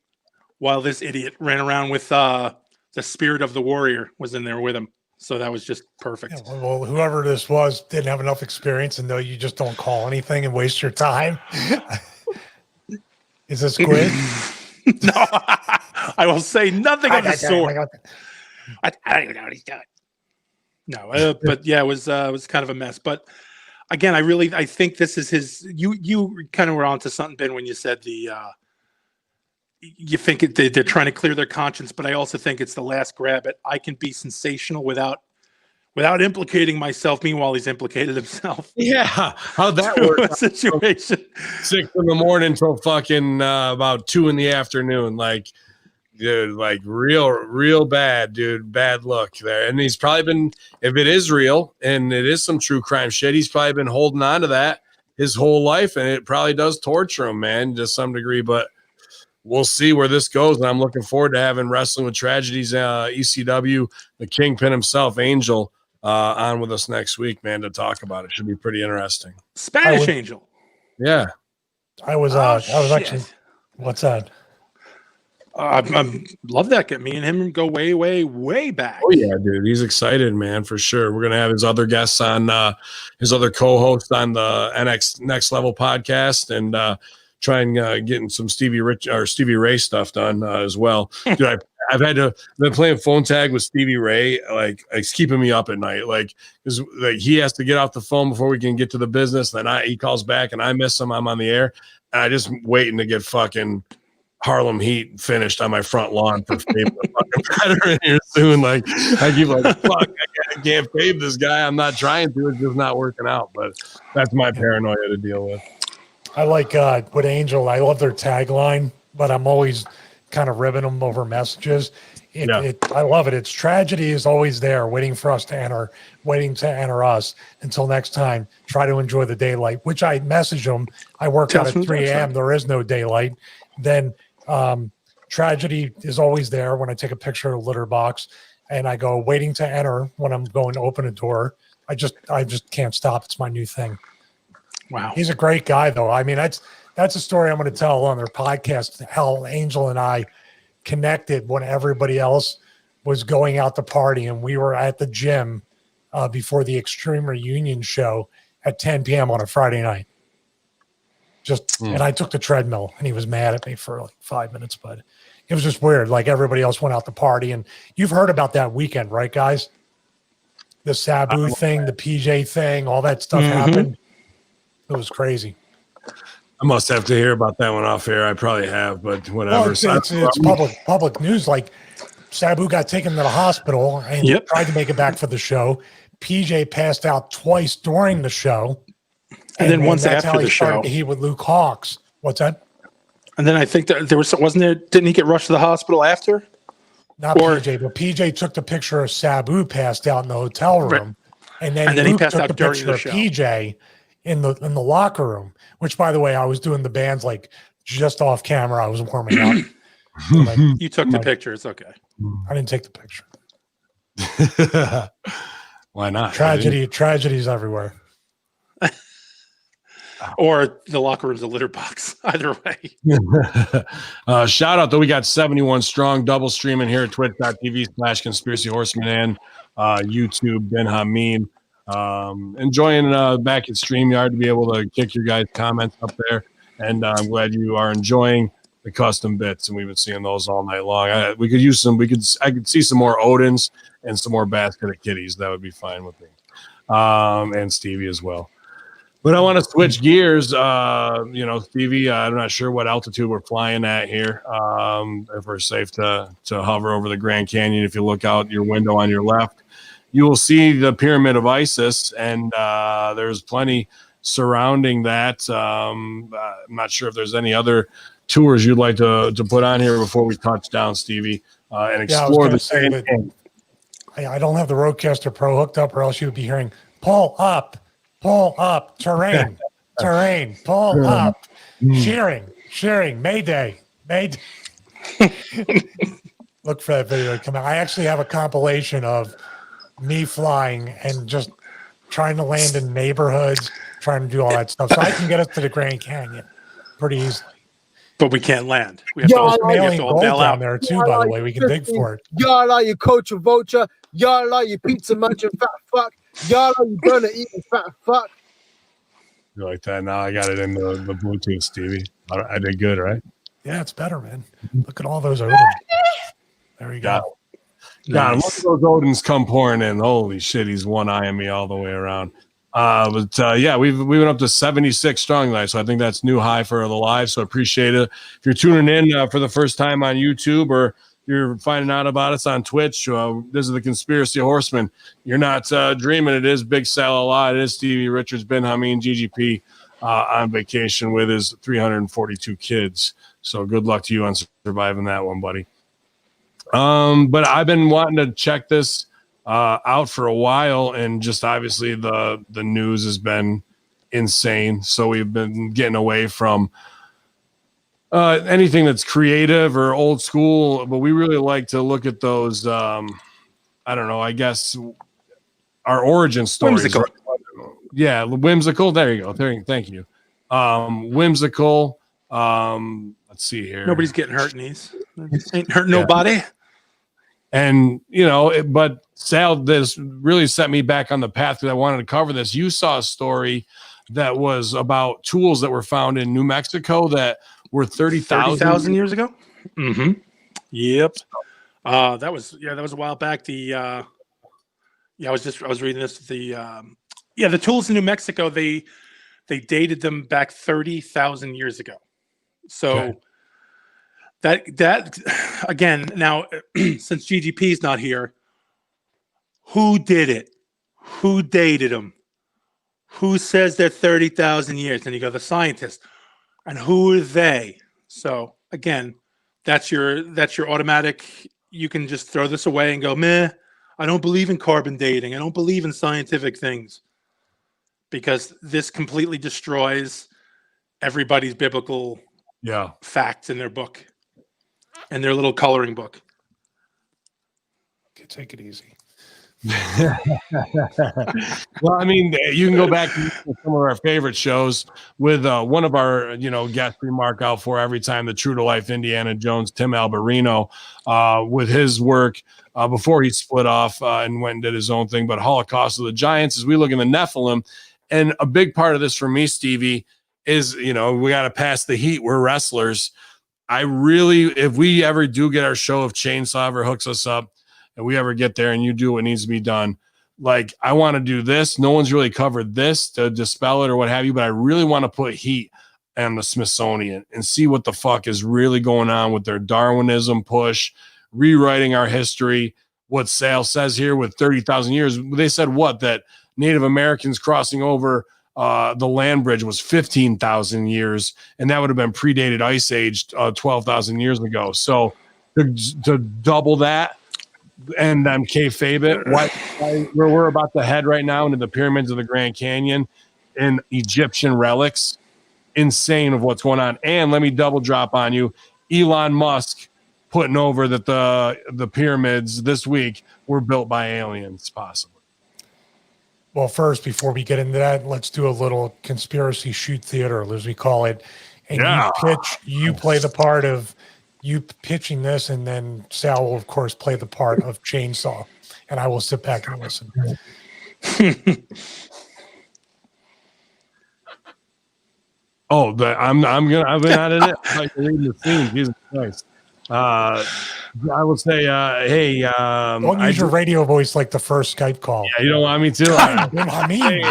while this idiot ran around with the spirit of the warrior was in there with him. So that was just perfect. Yeah, well, whoever this was didn't have enough experience and know you just don't call anything and waste your time. Is this Squid? No, I will say nothing of the sort. I don't even know what he's doing. No, but yeah, it was kind of a mess. But again, I think this is his. You kind of were onto something, Ben, when you said you think they're trying to clear their conscience, but I also think it's the last grab at I can be sensational without implicating myself. Meanwhile, he's implicated himself. Yeah, how'd that work? Situation 6 a.m. till fucking about 2 p.m. Like, dude, like real bad, dude. Bad look there. And he's probably been, if it is real and it is some true crime shit, he's probably been holding on to that his whole life, and it probably does torture him, man, to some degree. But we'll see where this goes, and I'm looking forward to having Wrestling with Tragedies, ECW, the Kingpin himself, Angel, on with us next week, man, to talk about it. Should be pretty interesting. Spanish Angel. Yeah. I was actually, what's that? I love that. Get me and him go way, way, way back. Oh yeah, dude, he's excited, man, for sure. We're gonna have his other guests on, his other co-hosts on the Next Level podcast, and try and getting some Stevie Ray stuff done as well. Dude, I've been playing phone tag with Stevie Ray. Like, it's keeping me up at night. Like, because he has to get off the phone before we can get to the business. Then he calls back, and I miss him. I'm on the air, and I just waiting to get fucking Harlem Heat finished on my front lawn for Fabe fucking better in here soon. Like, I keep like, fuck, I can't Fabe this guy. I'm not trying to. It's just not working out. But that's my paranoia to deal with. I like with Angel. I love their tagline, but I'm always kind of ribbing them over messages. I love it. It's tragedy is always there, waiting for us to enter, waiting to enter us. Until next time, try to enjoy the daylight. Which I message them. I work out at 3 a.m. There is no daylight. Then tragedy is always there when I take a picture of a litter box, and I go waiting to enter when I'm going to open a door. I just can't stop. It's my new thing. Wow. He's a great guy, though. I mean, that's a story I'm going to tell on their podcast, how Angel and I connected when everybody else was going out to party, and we were at the gym before the Extreme Reunion show at 10 p.m. on a Friday night. And I took the treadmill, and he was mad at me for like 5 minutes, but it was just weird. Like, everybody else went out to party, and you've heard about that weekend, right, guys? The Sabu thing, the PJ thing, all that stuff happened. It was crazy. I must have to hear about that one off air. I probably have, but whatever. Well, it's public news. Like, Sabu got taken to the hospital and tried to make it back for the show. PJ passed out twice during the show. And then once after the show, he with Luke Hawx. What's that? And then I think that didn't he get rushed to the hospital after? Not PJ, but PJ took the picture of Sabu passed out in the hotel room. Right. And then he passed took out the during picture the of show. PJ in the locker room, which, by the way, I was doing the bands like just off camera. I was warming up. You took the picture. It's okay. I didn't take the picture. Why not? Tragedies everywhere. Or the locker room's a litter box. Either way. Shout out, though. We got 71 strong double streaming here at twitch.tv/Conspiracy Horsemen and YouTube, Ben Hamin. Enjoying back at StreamYard to be able to kick your guys' comments up there. And I'm glad you are enjoying the custom bits, and we've been seeing those all night long. I could see some more Odins and some more basket of kitties. That would be fine with me. and Stevie as well. But I want to switch gears. Stevie, I'm not sure what altitude we're flying at here. If we're safe to hover over the Grand Canyon, if you look out your window on your left, you will see the Pyramid of Isis, and there's plenty surrounding that. I'm not sure if there's any other tours you'd like to put on here before we touch down, Stevie, and explore the Grand Canyon. I don't have the Roadcaster Pro hooked up, or else you would be hearing pull up, terrain, pull up, shearing, Mayday. Look for that video to come out. I actually have a compilation of me flying and just trying to land in neighborhoods, trying to do all that stuff. So I can get us to the Grand Canyon pretty easily. But we can't land. We have to all bail down out. there too, by the way. We can dig for it. Y'all like your culture vulture. Y'all like your pizza munching fat fuck. Y'all like your burner eating fat fuck. You like that? Now I got it in the Bluetooth, Stevie. I did good, right? Yeah, it's better, man. Look at all those Odins. There you go. God, look at those Odins come pouring in. Holy shit, he's one-eyeing me all the way around. We went up to 76 strong tonight, so I think that's new high for the live. So appreciate it. If you're tuning in for the first time on YouTube, or you're finding out about us on Twitch, this is the Conspiracy Horsemen. You're not dreaming. It is Big Sal Allah. It is Stevie Richards, Ben Hamin, GGP on vacation with his 342 kids. So good luck to you on surviving that one, buddy. But I've been wanting to check this out for a while, and just obviously the news has been insane. So we've been getting away from anything that's creative or old school, but we really like to look at those. I don't know. I guess our origin stories. Whimsical. Yeah, whimsical. There you go. Thank you. Whimsical. Let's see here. Nobody's getting hurt in these. Ain't hurt nobody. And, but Sal, this really set me back on the path because I wanted to cover this. You saw a story that was about tools that were found in New Mexico that were 30,000 years ago. Mm-hmm. Yep. That was a while back. I was reading this. The tools in New Mexico, they dated them back 30,000 years ago. So. Okay. That again, now since GGP's not here, who did it? Who dated them? Who says they're 30,000 years? And you go, the scientists. And who are they? So again, that's your automatic. You can just throw this away and go, meh, I don't believe in carbon dating. I don't believe in scientific things. Because this completely destroys everybody's biblical facts in their book. And their little coloring book. Okay, take it easy. Well, I mean, you can go back to some of our favorite shows with one of our, guests we mark out for every time, the True to Life Indiana Jones, Tim Alberino, with his work before he split off and went and did his own thing. But Holocaust of the Giants, as we look in the Nephilim, and a big part of this for me, Stevie, is, we got to pass the heat. We're wrestlers. If we ever do get our show, if Chainsaw ever hooks us up and we ever get there and you do what needs to be done, like, I want to do this. No one's really covered this to dispel it or what have you, but I really want to put heat on the Smithsonian and see what the fuck is really going on with their Darwinism push, rewriting our history. What Sal says here with 30,000 years, they said that Native Americans crossing over the land bridge was 15,000 years, and that would have been predated Ice Age 12,000 years ago. So to double that, and I'm kayfabe it, where we're about to head right now into the pyramids of the Grand Canyon and Egyptian relics, insane of what's going on. And let me double drop on you, Elon Musk putting over that the pyramids this week were built by aliens, possibly. Well, first, before we get into that, let's do a little conspiracy shoot theater, as we call it. And you play the part of you pitching this, and then Sal will, of course, play the part of Chainsaw, and I will sit back and listen. I've been out of it. Like reading the scene. Jesus Christ. I will say, hey, Don't use your radio voice like the first Skype call. Yeah, you don't want me to. I'm Ben Hamin.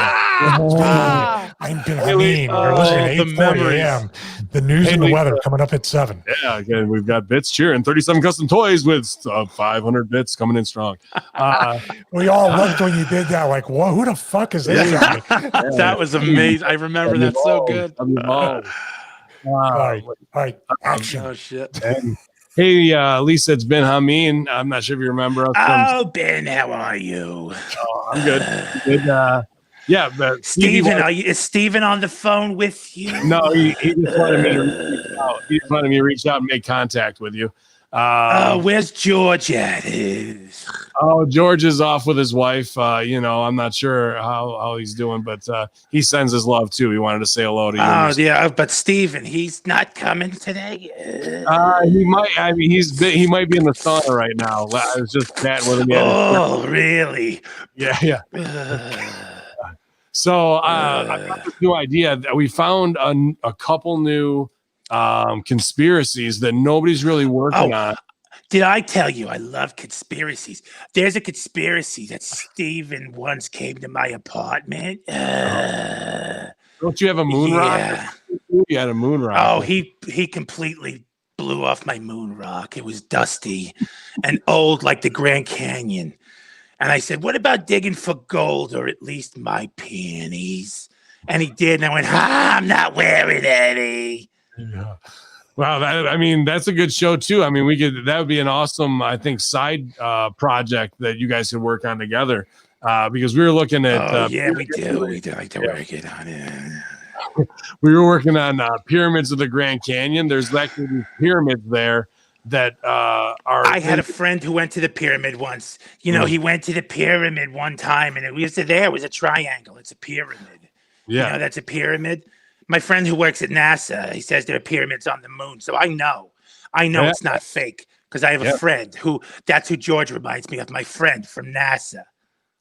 I'm Ben Hamin. You're listening to 8:40 a.m. The news and the weather coming up at 7. Yeah, again, we've got bits cheering. 37 custom toys with 500 bits coming in strong. We all looked when you did that. Like, whoa, who the fuck is this guy? That was amazing. I remember that so good. All right, action. Oh shit. Hey, Lisa, it's Ben Hamin. I'm not sure if you remember us. Oh, Ben, how are you? Oh, I'm good. Good. Yeah, but Steven, is Steven on the phone with you? No, he just wanted me to reach out. He just wanted me to reach out and make contact with you. Where's George at? Oh, George is off with his wife. I'm not sure how he's doing, but he sends his love too. He wanted to say hello to you. Oh, yeah, but Steven, he's not coming today. He might. I mean, he might be in the sauna right now. I was just chatting with him. Oh, really? Yeah. So I got this new idea that we found a couple new conspiracies that nobody's really working on. Did I tell you I love conspiracies? There's a conspiracy that Steven once came to my apartment. Don't you have a moon rock? You had a moon rock. Oh, he completely blew off my moon rock. It was dusty and old like the Grand Canyon. And I said, what about digging for gold or at least my panties? And he did. And I went, I'm not wearing any. Yeah. Wow. That's a good show too. I mean, that would be an awesome, I think, side project that you guys could work on together. Because we were looking at. We do. We like to work it on it. We were working on pyramids of the Grand Canyon. There's actually these pyramids there that are. I had a friend who went to the pyramid once. He went to the pyramid one time, and it was a triangle. It's a pyramid. Yeah, that's a pyramid. My friend who works at NASA, he says there are pyramids on the moon. So I know it's not fake because I have a friend that's who George reminds me of. My friend from NASA.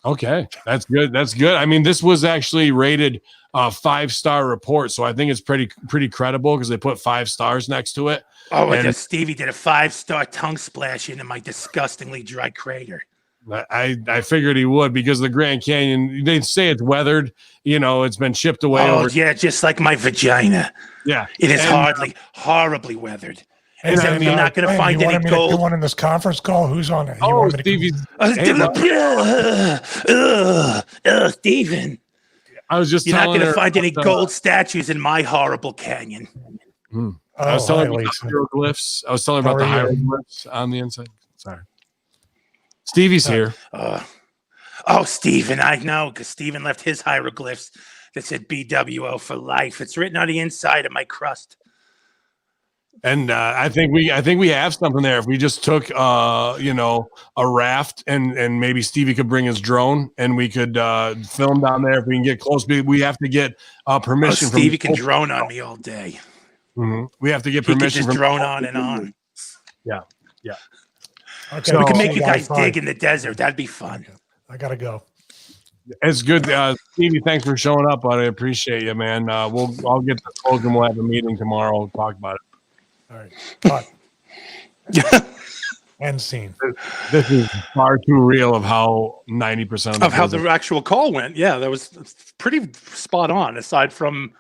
Okay, that's good. That's good. I mean, this was actually rated a 5-star report, so I think it's pretty credible because they put 5 stars next to it. Oh, and Stevie did a 5-star tongue splash into my disgustingly dry crater. I figured he would because the Grand Canyon, they say it's weathered. It's been chipped away. Yeah, just like my vagina. Yeah, it is horribly weathered. And you're not going to find any gold. You want in this conference call? Who's on it? Stevie. Steven. I was just. You're not going to find any gold statues in my horrible canyon. I was telling her about the hieroglyphs. I was telling her about the hieroglyphs on the inside. Sorry. Stevie's here. Steven, I know, because Steven left his hieroglyphs that said BWO for life. It's written on the inside of my crust. And I think we have something there. If we just took a raft and maybe Stevie could bring his drone and we could film down there if we can get close. We have to get permission. Stevie can drone on me all day. Mm-hmm. We have to get permission from drone on and on. Yeah. Okay, so we can make you guys dig in the desert. That'd be fun. I gotta go. It's good, Stevie. Thanks for showing up. I appreciate you, man. I'll get the close and we'll have a meeting tomorrow. We'll talk about it. All right. Cut. End scene. This is far too real of how 90% of how the actual call went. Yeah, that was pretty spot on. Aside from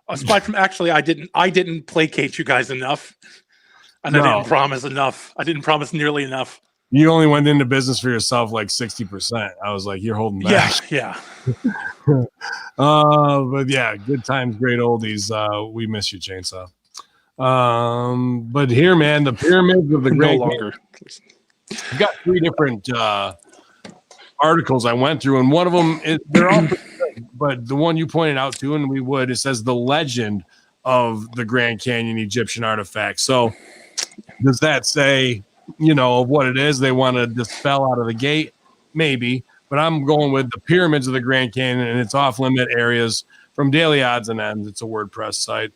actually, I didn't placate you guys enough. And I didn't promise enough. I didn't promise nearly enough. You only went into business for yourself like 60%. I was like, you're holding back. Yeah. But yeah, good times, great oldies. We miss you, Chainsaw. But here, man, the pyramids of the Grand Canyon. I've got 3 different articles I went through, and one of them they're all pretty good, but the one you pointed out to, and it says the legend of the Grand Canyon Egyptian artifact. So does that say, what it is they want to dispel out of the gate? Maybe, but I'm going with the pyramids of the Grand Canyon and its off-limit areas from Daily Odds and Ends. It's a WordPress site.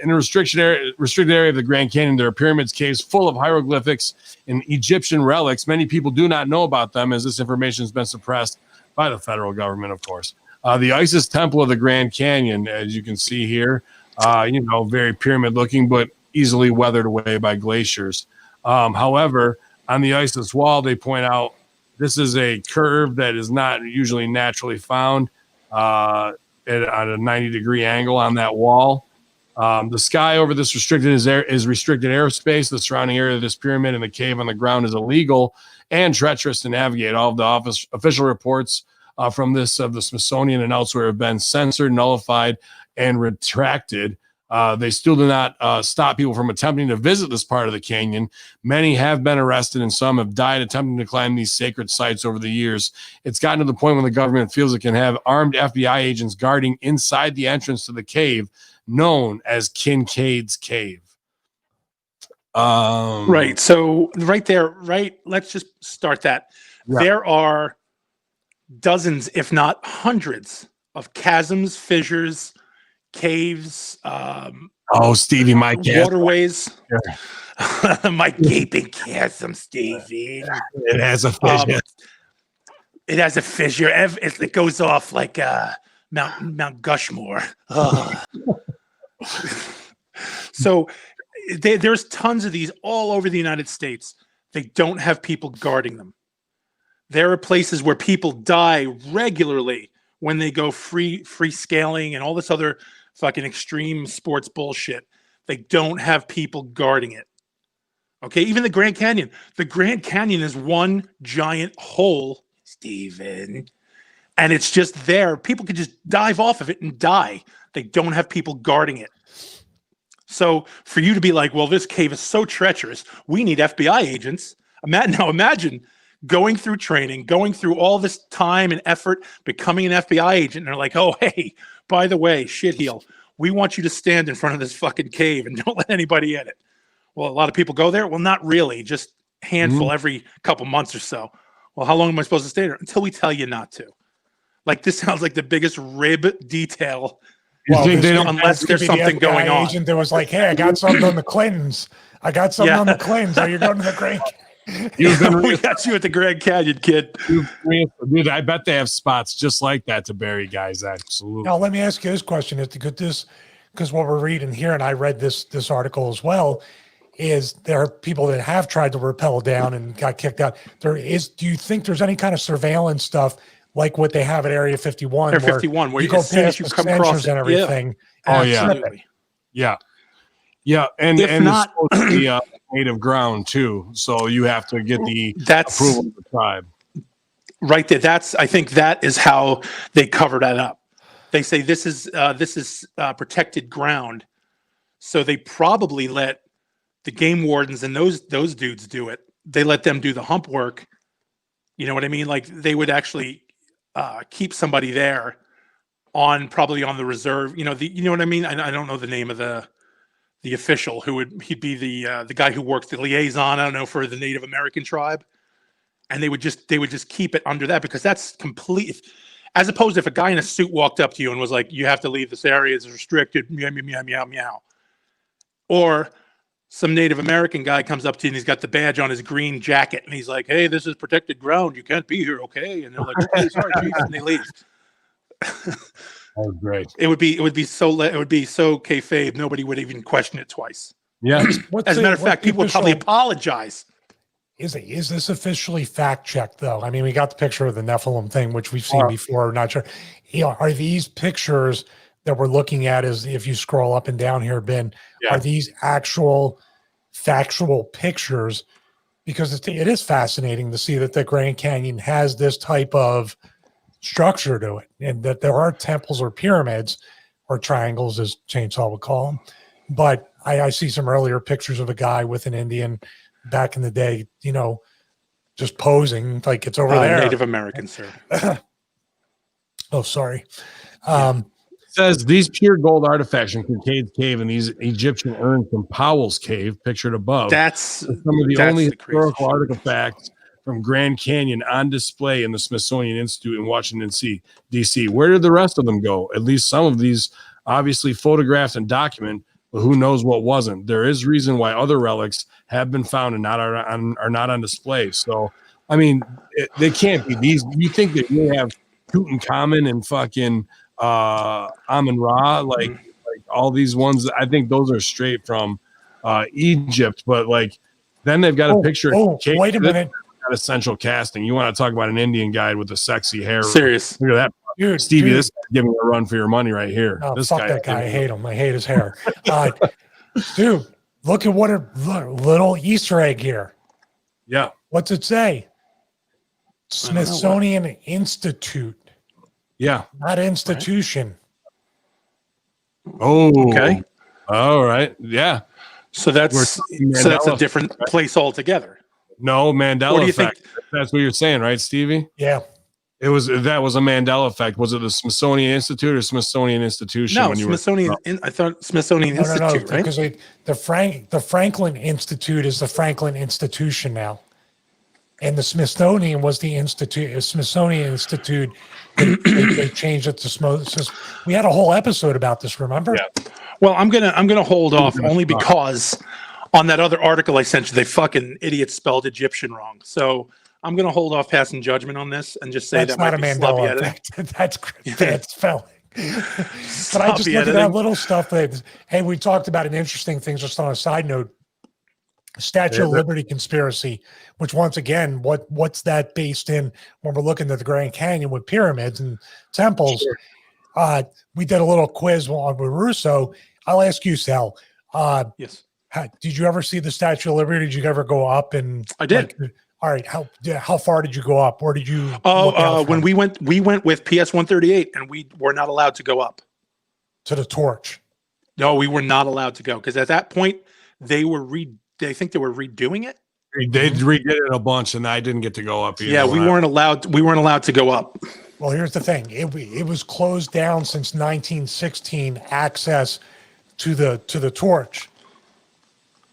In a restricted area of the Grand Canyon, there are pyramids, caves full of hieroglyphics and Egyptian relics. Many people do not know about them as this information has been suppressed by the federal government, of course. The Isis Temple of the Grand Canyon, as you can see here, very pyramid looking, but easily weathered away by glaciers. However, on the Isis wall, they point out this is a curve that is not usually naturally found at a 90-degree angle on that wall. The sky over this is restricted airspace. The surrounding area of this pyramid and the cave on the ground is illegal and treacherous to navigate. All of the official reports from this of the Smithsonian and elsewhere have been censored, nullified, and retracted. They still do not stop people from attempting to visit this part of the canyon. Many have been arrested and some have died attempting to climb these sacred sites over the years. It's gotten to the point when the government feels it can have armed FBI agents guarding inside the entrance to the cave, known as Kincaid's Cave. Right. So right there, right. Let's just start that. Yeah. There are dozens, if not hundreds, of chasms, fissures, caves, Stevie, my cat. waterways. Yeah. My gaping chasm, Stevie. It has a fissure. It has a fissure. It goes off like Mount Gushmore. So there's tons of these all over the United States. They don't have people guarding them. There are places where people die regularly when they go free scaling and all this other fucking extreme sports bullshit. They don't have people guarding it. Okay, even the Grand Canyon. The Grand Canyon is one giant hole, Steven. And it's just there. People could just dive off of it and die. They don't have people guarding it. So for you to be like, well, this cave is so treacherous, we need FBI agents. Now imagine going through training, going through all this time and effort, becoming an FBI agent. And they're like, oh, hey, by the way, shitheel, we want you to stand in front of this fucking cave and don't let anybody in it. Well, a lot of people go there. Well, not really, just a handful every couple months or so. Well, how long am I supposed to stay there? Until we tell you not to. Like, this sounds like the biggest rib detail. Well, unless there's something going on. Agent that was like, hey, I got something on the Clintons. On the Clintons. Are you going to the Grand? We got you at the Grand Canyon, kid. Dude, I bet they have spots just like that to bury guys. Absolutely. Now, let me ask you this question: is to get this, because what we're reading here, and I read this article as well, is there are people that have tried to rappel down and got kicked out. Do you think there's any kind of surveillance stuff like what they have at Area 51? Area 51, where you go past you the come across and everything. Yeah. Absolutely. Yeah, and If and not, it's supposed to be native ground too, so you have to get the approval of the tribe. Right there. I think that is how they cover that up. They say this is protected ground, so they probably let the game wardens and those dudes do it. They let them do the hump work. You know what I mean? Like, they would actually keep somebody there probably on the reserve. You know what I mean? I don't know the name of the official he'd be the guy who works the liaison. I don't know, for the Native American tribe, and they would just keep it under that, because that's complete. As opposed to if a guy in a suit walked up to you and was like, "You have to leave this area; it's restricted." Meow meow meow meow meow. Or some Native American guy comes up to you and he's got the badge on his green jacket and he's like, "Hey, this is protected ground. You can't be here, okay?" And they're like, "Okay, sorry, chief," and they leave. Oh, great! It would be so kayfabe. Nobody would even question it twice. Yeah. As a matter of fact, people would probably apologize. Is this officially fact checked though? I mean, we got the picture of the Nephilim thing, which we've seen before. Not sure. Are these pictures that we're looking at, is if you scroll up and down here, Ben, are these actual factual pictures? Because it is fascinating to see that the Grand Canyon has this type of structure to it, and that there are temples or pyramids or triangles, as Chainsaw would call them. But I see some earlier pictures of a guy with an Indian back in the day, just posing like it's over there. Native American, sir. Oh, sorry. It says these pure gold artifacts from Kincaid's cave and these Egyptian urns from Powell's cave, pictured above. That's some of the only historical artifacts from Grand Canyon on display in the Smithsonian Institute in Washington, D.C. Where did the rest of them go? At least some of these obviously photographed and documented, but who knows what wasn't. There is reason why other relics have been found and are not on display. So, I mean, they can't be these. You think that you have Tutankhamun and fucking Amun-Ra, like all these ones? I think those are straight from Egypt, but like Then they've got a picture. Oh, wait a minute. Got essential casting. You want to talk about an Indian guy with the sexy hair? Serious. Look at that, Dude, Stevie. dude. This guy's giving you a run for your money right here. Oh, This fuck that guy. I hate him. I hate his hair. Dude, look at what a little Easter egg here. Yeah. What's it say? Smithsonian Institute. Yeah. Not institution. Oh. Okay. All right. Yeah. So that's a different place altogether. No, Mandela What do you effect. think? That's what you're saying, right, Stevie? Yeah. That was a Mandela effect. Was it the Smithsonian Institute or Smithsonian Institution? No, when you Smithsonian. I thought Smithsonian Institute, right? Because the Franklin Institute is the Franklin Institution now, and the Smithsonian was the institute. Smithsonian Institute. They changed it to Smithsonian. We had a whole episode about this. Remember? Yeah. Well, I'm gonna hold off only because on that other article I sent you, they fucking idiots spelled Egyptian wrong. So I'm gonna hold off passing judgment on this and just say that's that not might a be sloppy Mandela editing. effect. That's bad spelling. But I just Sloppy look at that editing. little stuff. Hey, we talked about an interesting thing. Just on a side note, Statue of Liberty conspiracy. Which once again, what's that based in? When we're looking at the Grand Canyon with pyramids and temples, Sure. We did a little quiz on with Russo. I'll ask you, Sal. Yes, Did you ever see the Statue of Liberty? Did you ever go up and? I did. All right. How far did you go up? Where did you? When we went with PS 138, and we were not allowed to go up to the torch. No, we were not allowed to go because at that point they were I think they were redoing it. They redid it a bunch, and I didn't get to go up either. Yeah, we weren't allowed. We weren't allowed to go up. Well, here's the thing. It was closed down since 1916. Access to the torch.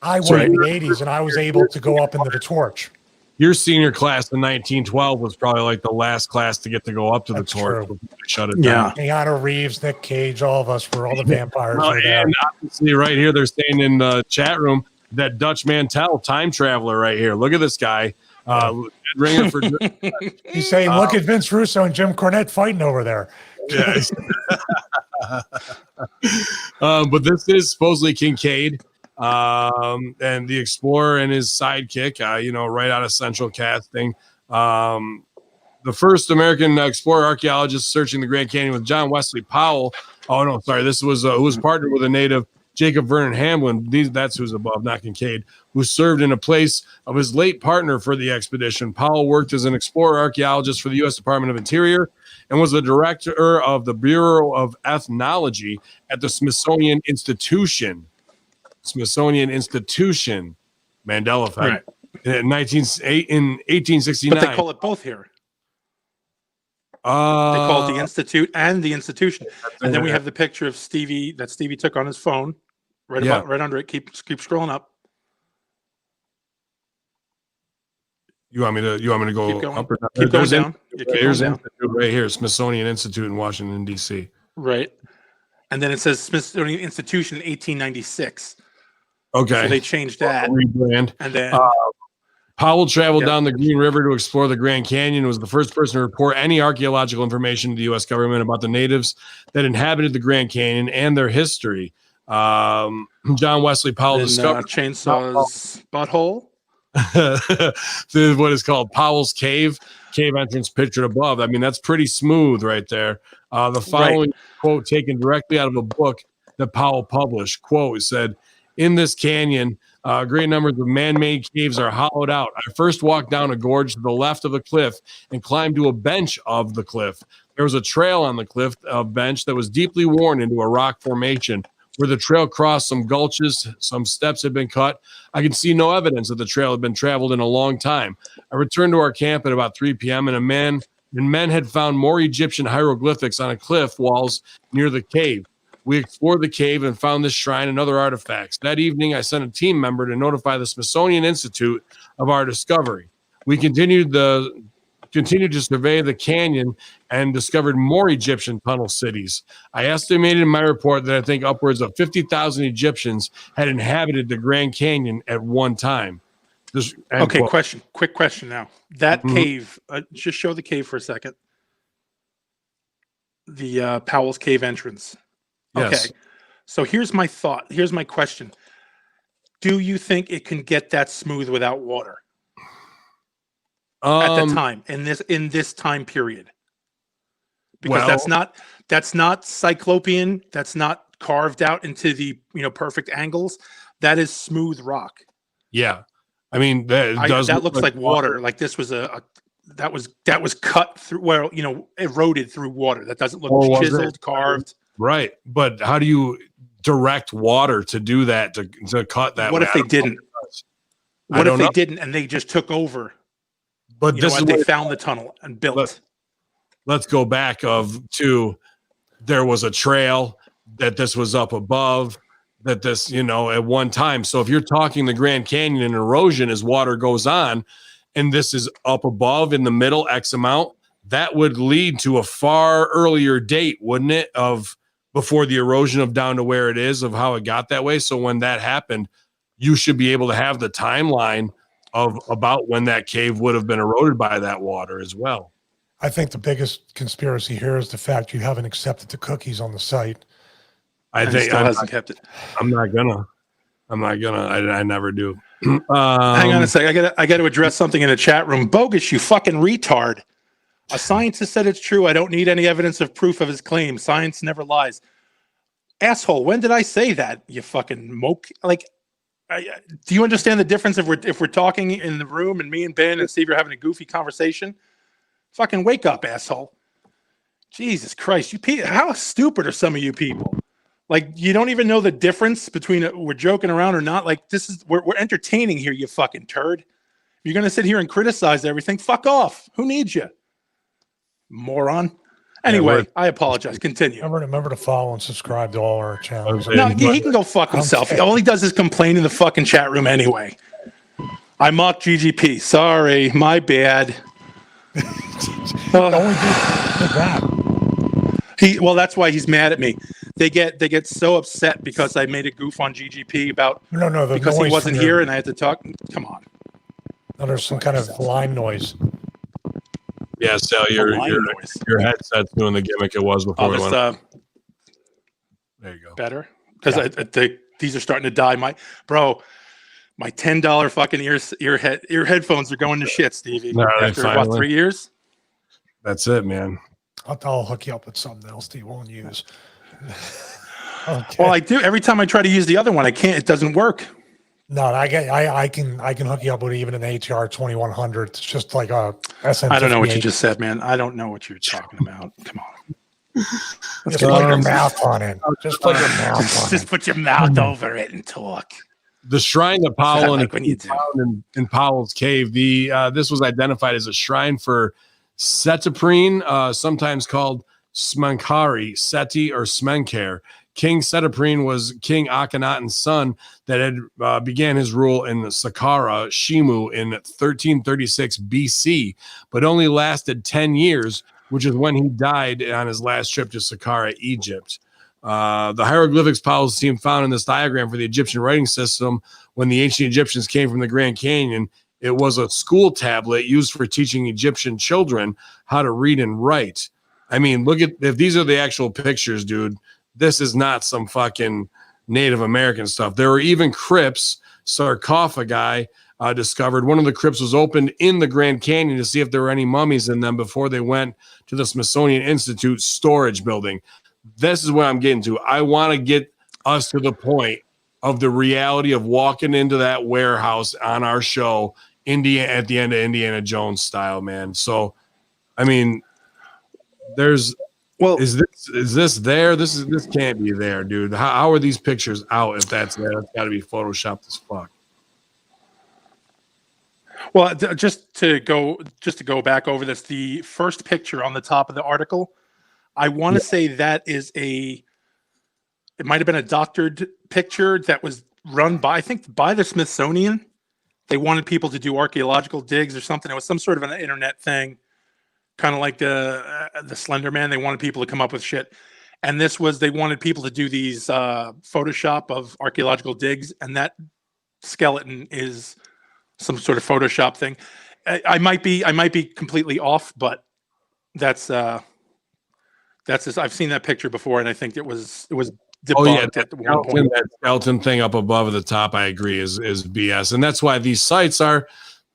I went in the 80s, and I was able to go up into the torch. Your senior class in 1912 was probably like the last class to get to go up to That's the torch. true. Shut it down. Keanu Reeves, Nick Cage, all of us were all the vampires. Well, were there. and obviously, right here, they're saying in the chat room that Dutch Mantel, time traveler, right here. Look at this guy. Ringer for He's saying, look at Vince Russo and Jim Cornette fighting over there. Yes. But this is supposedly Kincaid. And the explorer and his sidekick, right out of Central Casting. The first American explorer archaeologist searching the Grand Canyon with John Wesley Powell. Oh, no, sorry. This was who was partnered with a native, Jacob Vernon Hamlin. That's who's above, not Kincaid, who served in a place of his late partner for the expedition. Powell worked as an explorer archaeologist for the U.S. Department of Interior and was the director of the Bureau of Ethnology at the Smithsonian Institution. Mandela effect. Right. In 1869. But they call it both here. They call it the Institute and the institution. And then we have the picture of Stevie that Stevie took on his phone. Right under it. Keep scrolling up. You want me to go keep going. up or down? Keep going down. Here's Institute right here, Smithsonian Institute in Washington, D.C. Right. And then it says Smithsonian Institution 1896. Okay. So they changed that. Rebrand. And then Powell traveled down the Green River to explore the Grand Canyon and was the first person to report any archaeological information to the U.S. government about the natives that inhabited the Grand Canyon and their history. John Wesley Powell discovered Chainsaw's butthole. This is what is called Powell's Cave entrance pictured above. I mean, that's pretty smooth right there. The following quote taken directly out of a book that Powell published. Quote, said, "In this canyon, great numbers of man-made caves are hollowed out. I first walked down a gorge to the left of the cliff and climbed to a bench of the cliff. There was a trail on the cliff bench that was deeply worn into a rock formation. Where the trail crossed some gulches, some steps had been cut. I could see no evidence that the trail had been traveled in a long time. I returned to our camp at about 3 p.m. and men had found more Egyptian hieroglyphics on a cliff walls near the cave. We explored the cave and found this shrine and other artifacts. That evening, I sent a team member to notify the Smithsonian Institute of our discovery. We continued to survey the canyon and discovered more Egyptian tunnel cities. I estimated in my report that I think upwards of 50,000 Egyptians had inhabited the Grand Canyon at one time." Okay, quick question now. That cave, just show the cave for a second. The Powell's Cave entrance. Yes. Okay, so here's my thought. Here's my question. do you think it can get that smooth without water at the time in this time period? Because that's not cyclopean. That's not carved out into the perfect angles. That is smooth rock. Yeah, I mean that looks like water. Like this was that was cut through. Well, eroded through water. That doesn't look chiseled, carved. Right, but how do you direct water to do that to cut that? What if they didn't? What if they didn't and they just took over? But this is they found the tunnel and built. Let's go back to there was a trail that this was up above, that this, at one time. So if you're talking the Grand Canyon and erosion as water goes on, and this is up above in the middle, X amount, that would lead to a far earlier date, wouldn't it, of before the erosion of down to where it is, of how it got that way. So when that happened, you should be able to have the timeline of about when that cave would have been eroded by that water as well. I think the biggest conspiracy here is the fact you haven't accepted the cookies on the site. I think still hasn't kept it. I'm not gonna. I never do. Hang on a sec. I got to address something in the chat room. Bogus, you fucking retard. A scientist said it's true. I don't need any evidence of proof of his claim. Science never lies. Asshole. When did I say that? You fucking moke. Like, do you understand the difference if we're talking in the room and me and Ben and Steve are having a goofy conversation? Fucking wake up, asshole. Jesus Christ. How stupid are some of you people? Like, you don't even know the difference between we're joking around or not. Like, we're entertaining here, you fucking turd. If you're going to sit here and criticize everything, fuck off. Who needs you? Moron. Anyway, I apologize. Continue. Remember to follow and subscribe to all our channels. No, he can go fuck himself. All he does is complain in the fucking chat room anyway. I mocked GGP. Sorry, my bad. That's why he's mad at me. They get so upset because I made a goof on GGP about because he wasn't here and I had to talk. Come on. No, there's some kind of line noise. Yeah, so your headset's doing the gimmick it was before we went. There you go. Better because these are starting to die. My $10 fucking ear headphones are going to shit, Stevie. After what, 3 years? That's it, man. I'll hook you up with something else that you won't use. Okay. Well, I do. Every time I try to use the other one, I can't. It doesn't work. No, I can hook you up with even an ATR 2100. It's just like a SM. I don't know what you just said, man. I don't know what you're talking about. Come on. Just put your mouth on it. Just put your mouth on it. Just put your mouth over it and talk. The shrine to Powell in Powell's cave. This was identified as a shrine for Setaprine, sometimes called Smenkari, Seti, or Smenker. King Setaprine was King Akhenaten's son that had began his rule in Saqqara, Shimu, in 1336 BC, but only lasted 10 years, which is when he died on his last trip to Saqqara, Egypt. The hieroglyphics Powell's team found in this diagram for the Egyptian writing system when the ancient Egyptians came from the Grand Canyon, it was a school tablet used for teaching Egyptian children how to read and write. I mean, look at, if these are the actual pictures, dude, this is not some fucking Native American stuff. There were even crypts, sarcophagi discovered. One of the crypts was opened in the Grand Canyon to see if there were any mummies in them before they went to the Smithsonian Institute storage building. This is what I'm getting to. I want to get us to the point of the reality of walking into that warehouse on our show, at the end of Indiana Jones style, man. So, I mean, is this there? This can't be there, dude. How are these pictures out if that's there? That's got to be photoshopped as fuck. Well, just to go back over this, the first picture on the top of the article, I want to say that is it might have been a doctored picture that was run by the Smithsonian. They wanted people to do archaeological digs or something. It was some sort of an internet thing, kind of like the Slender Man. They wanted people to come up with shit. And they wanted people to do these Photoshop of archaeological digs. And that skeleton is some sort of Photoshop thing. I might be completely off, but that's just, I've seen that picture before, and I think it was debunked at one point. That skeleton thing up above at the top, I agree, is BS, and that's why these sites are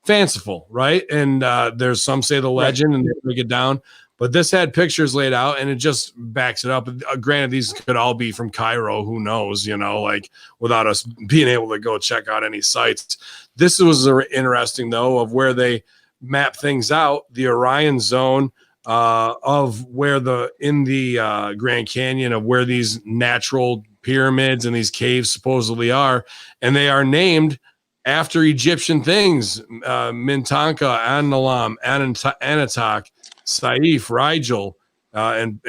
fanciful, right? And there's some say the legend, and they break it down. But this had pictures laid out, and it just backs it up. Granted, these could all be from Cairo. Who knows? Like without us being able to go check out any sites. This was interesting, though, of where they map things out. The Orion Zone of where in the Grand Canyon of where these natural pyramids and these caves supposedly are, and they are named after Egyptian things: Mintanka, Analam, Anatak, Saif, Rigel, and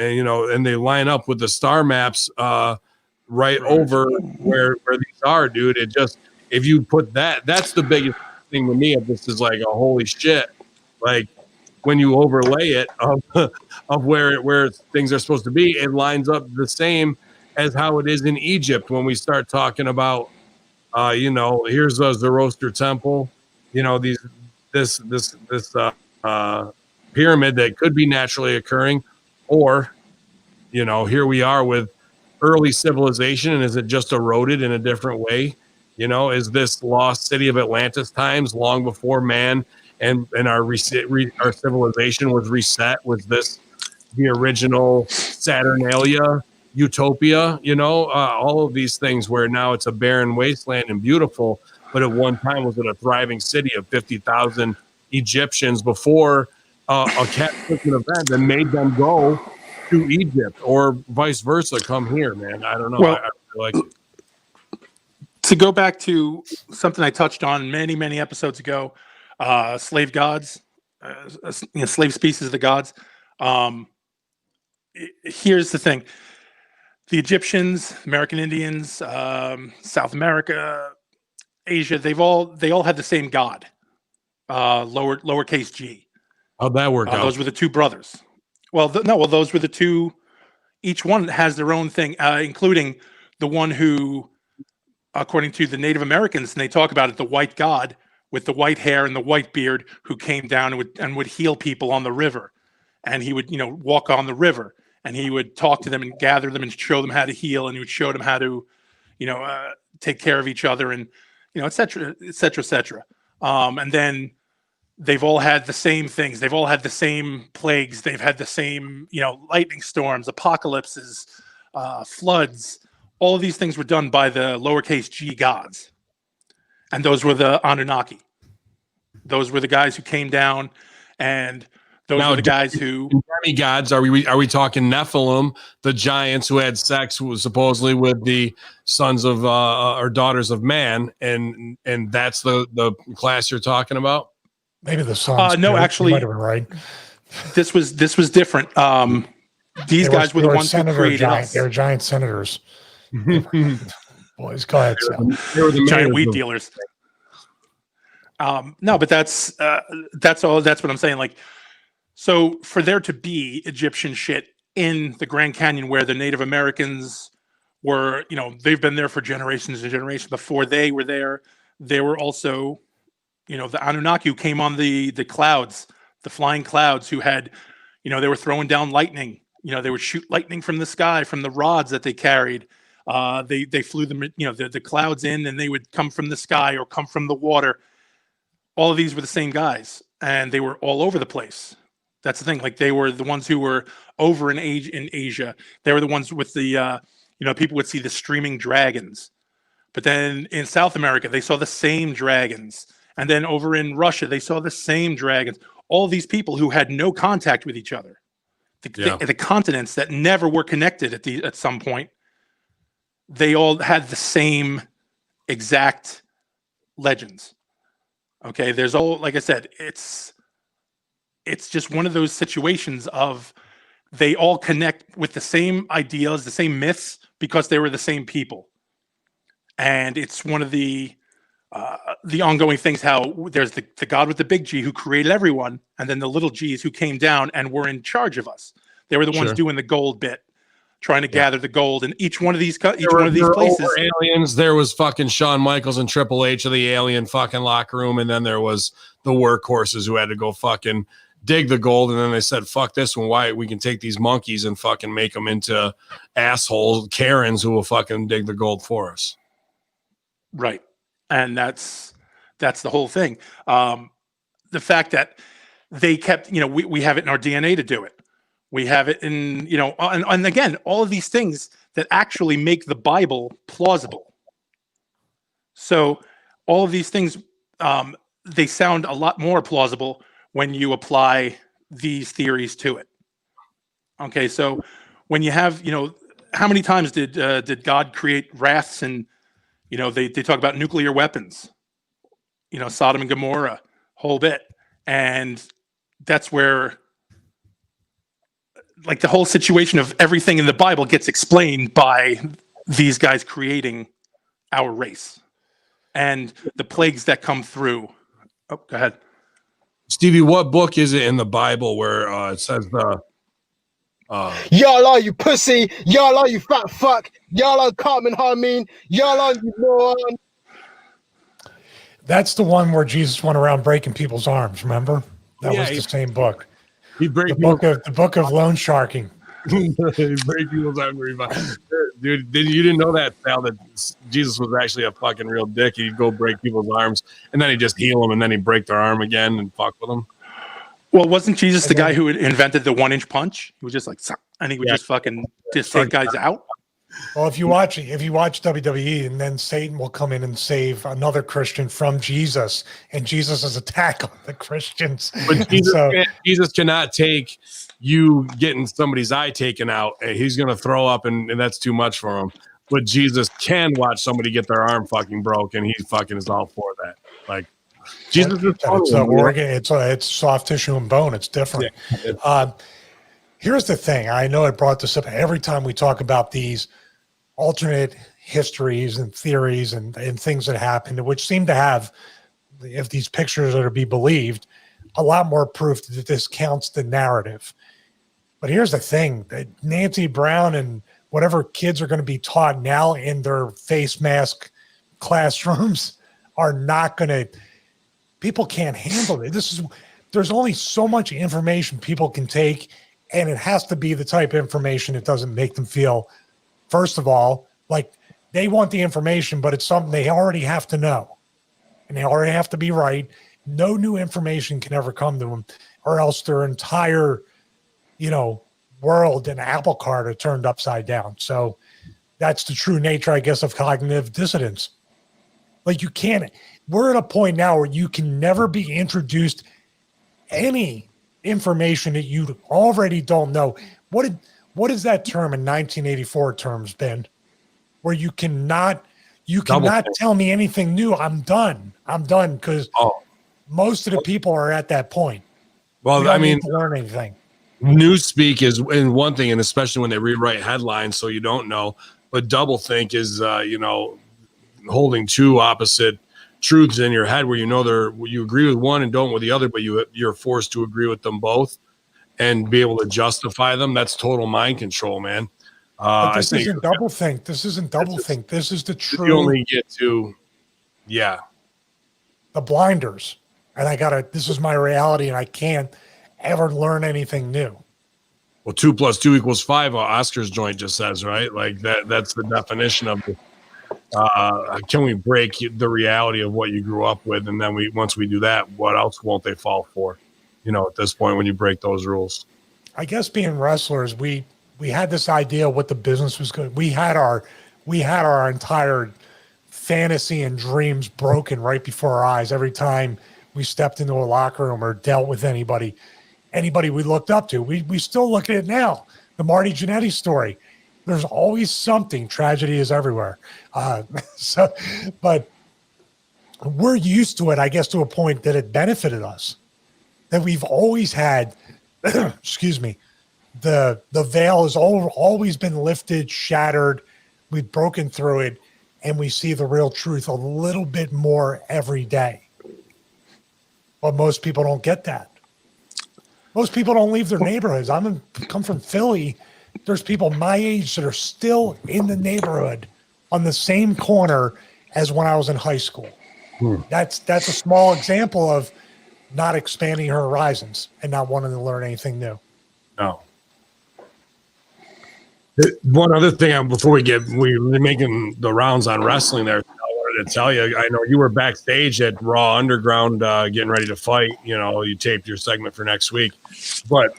they line up with the star maps right over where these are, dude. It just, if you put that's the biggest thing to me. If this is like a holy shit, like when you overlay it of where things are supposed to be, it lines up the same as how it is in Egypt when we start talking about here's the Zoroaster temple, this pyramid that could be naturally occurring, or here we are with early civilization, and is it just eroded in a different way? Is this lost city of Atlantis times long before man and our civilization was reset? Was this the original Saturnalia utopia? All of these things where now it's a barren wasteland and beautiful, but at one time was it a thriving city of 50,000 Egyptians before a cataclysmic event that made them go to Egypt, or vice versa, come here, man. I don't know. Well, I really like it. To go back to something I touched on many episodes ago, slave gods, slave species of the gods. Here's the thing: the Egyptians, American Indians, South America, Asia, they all had the same god, lowercase g. How'd that work out? Those were the two brothers. Those were the two. Each one has their own thing, including the one who, according to the Native Americans, and they talk about it, the white god with the white hair and the white beard, who came down and would heal people on the river, and he would walk on the river, and he would talk to them and gather them and show them how to heal, and he would show them how to, take care of each other, and et cetera, et cetera, et cetera. And then they've all had the same things. They've all had the same plagues. They've had the same, lightning storms, apocalypses, floods. All of these things were done by the lowercase g gods. And those were the Anunnaki. Those were the guys who came down, and those were the guys who demigods. Are we talking Nephilim, the giants who had sex supposedly with the sons of or daughters of man, and that's the class you're talking about? Maybe the sons. No, actually, might have been right. This was different. These guys were the ones who created us. They were giant senators. Boys, go ahead. They were the giant weed dealers. No, but that's all. That's what I'm saying. Like, so for there to be Egyptian shit in the Grand Canyon, where the Native Americans were, they've been there for generations and generations. Before they were there, they were also, the Anunnaki who came on the clouds, the flying clouds, who had, they were throwing down lightning. They would shoot lightning from the sky from the rods that they carried. They flew them, the clouds in, and they would come from the sky or come from the water. All of these were the same guys, and they were all over the place. That's the thing. Like, they were the ones who were over in Asia. They were the ones with the, people would see the streaming dragons. But then in South America, they saw the same dragons. And then over in Russia, they saw the same dragons. All these people who had no contact with each other. The continents that never were connected at some point, they all had the same exact legends. Okay, there's all, like I said, it's just one of those situations of they all connect with the same ideas, the same myths, because they were the same people. And it's one of the ongoing things, how there's the God with the big G who created everyone, and then the little G's who came down and were in charge of us. They were the ones doing the gold bit, trying to gather the gold in each one of these places. Aliens. There was fucking Shawn Michaels and Triple H of the alien fucking locker room, and then there was the workhorses who had to go fucking dig the gold, and then they said, fuck this one. Why we can take these monkeys and fucking make them into assholes, Karens who will fucking dig the gold for us. Right. And that's the whole thing. The fact that they kept, we have it in our DNA to do it. We have it in, and again, all of these things that actually make the Bible plausible. So all of these things, they sound a lot more plausible when you apply these theories to it. Okay, so when you have, how many times did God create wraths? And they talk about nuclear weapons, Sodom and Gomorrah, whole bit. And that's where, like, the whole situation of everything in the Bible gets explained by these guys creating our race and the plagues that come through. Oh, go ahead. Stevie, what book is it in the Bible where it says Y'all are you pussy. Y'all are you fat fuck. Y'all are Carmen Hamin. Y'all are you moron. That's the one where Jesus went around breaking people's arms. Remember? That was the same book. He break The book of loan sharking. Break people's arms. Dude, you didn't know that, Sal, that Jesus was actually a fucking real dick. He'd go break people's arms, and then he'd just heal them, and then he'd break their arm again and fuck with them. Well, wasn't Jesus the guy who invented the 1-inch punch? He was just like, and he would just fucking take guys out. Well, if you watch WWE, and then Satan will come in and save another Christian from Jesus, and Jesus' attack on the Christians. But Jesus cannot take you getting somebody's eye taken out. He's going to throw up, and that's too much for him. But Jesus can watch somebody get their arm fucking broke, and he fucking is all for that. Like, Jesus is it's soft tissue and bone. It's different. Yeah. Here's the thing. I know I brought this up every time we talk about these alternate histories and theories and things that happened, which seem to have, if these pictures are to be believed, a lot more proof that this counts the narrative. But here's the thing, that Nancy Brown and whatever kids are going to be taught now in their face mask classrooms are not going to, people can't handle it. There's only so much information people can take, and it has to be the type of information that doesn't make them feel, first of all, like they want the information, but it's something they already have to know, and they already have to be right. No new information can ever come to them, or else their entire, world and apple cart are turned upside down. So that's the true nature, I guess, of cognitive dissonance. Like, we're at a point now where you can never be introduced any information that you already don't know. What is that term in 1984 terms, Ben? Where you cannot tell me anything new. I'm done because most of the people are at that point. Well, I mean, to learn anything. Newspeak is in one thing, and especially when they rewrite headlines, so you don't know. But doublethink is, holding two opposite truths in your head, where you agree with one and don't with the other, but you're forced to agree with them both and be able to justify them. That's total mind control, man. But this isn't doublethink. This isn't doublethink. This is the true. You only get to, the blinders. And this is my reality, and I can't ever learn anything new. Well, 2 + 2 = 5. Oscar's joint just says, right? Like that's the definition of it. Can we break the reality of what you grew up with? And then once we do that, what else won't they fall for? At this point, when you break those rules, I guess being wrestlers, we had this idea of what the business was going. We had our entire fantasy and dreams broken right before our eyes every time we stepped into a locker room or dealt with anybody we looked up to. We still look at it now. The Marty Jannetty story. There's always something. Tragedy is everywhere. But we're used to it, I guess, to a point that it benefited us. That we've always had, excuse me, the veil has always been lifted, shattered. We've broken through it, and we see the real truth a little bit more every day. But most people don't get that. Most people don't leave their neighborhoods. Come from Philly. There's people my age that are still in the neighborhood on the same corner as when I was in high school. That's a small example of not expanding her horizons and not wanting to learn anything new. No. One other thing before we're making the rounds on wrestling there. I wanted to tell you, I know you were backstage at Raw Underground getting ready to fight. You know, you taped your segment for next week. But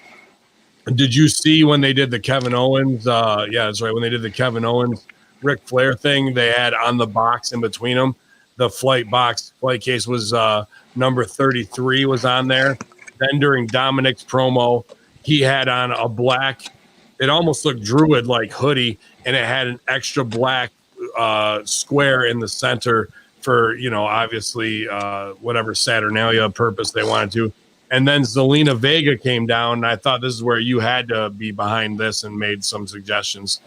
did you see when they did the Kevin Owens? Yeah, that's right. When they did the Kevin Owens Ric Flair thing, they had on the box in between them, the flight case was number 33 was on there. Then during Dominic's promo, he had on a black, it almost looked druid-like hoodie, and it had an extra black square in the center for, you know, obviously whatever Saturnalia purpose they wanted to. And then Zelina Vega came down, and I thought this is where you had to be behind this and made some suggestions,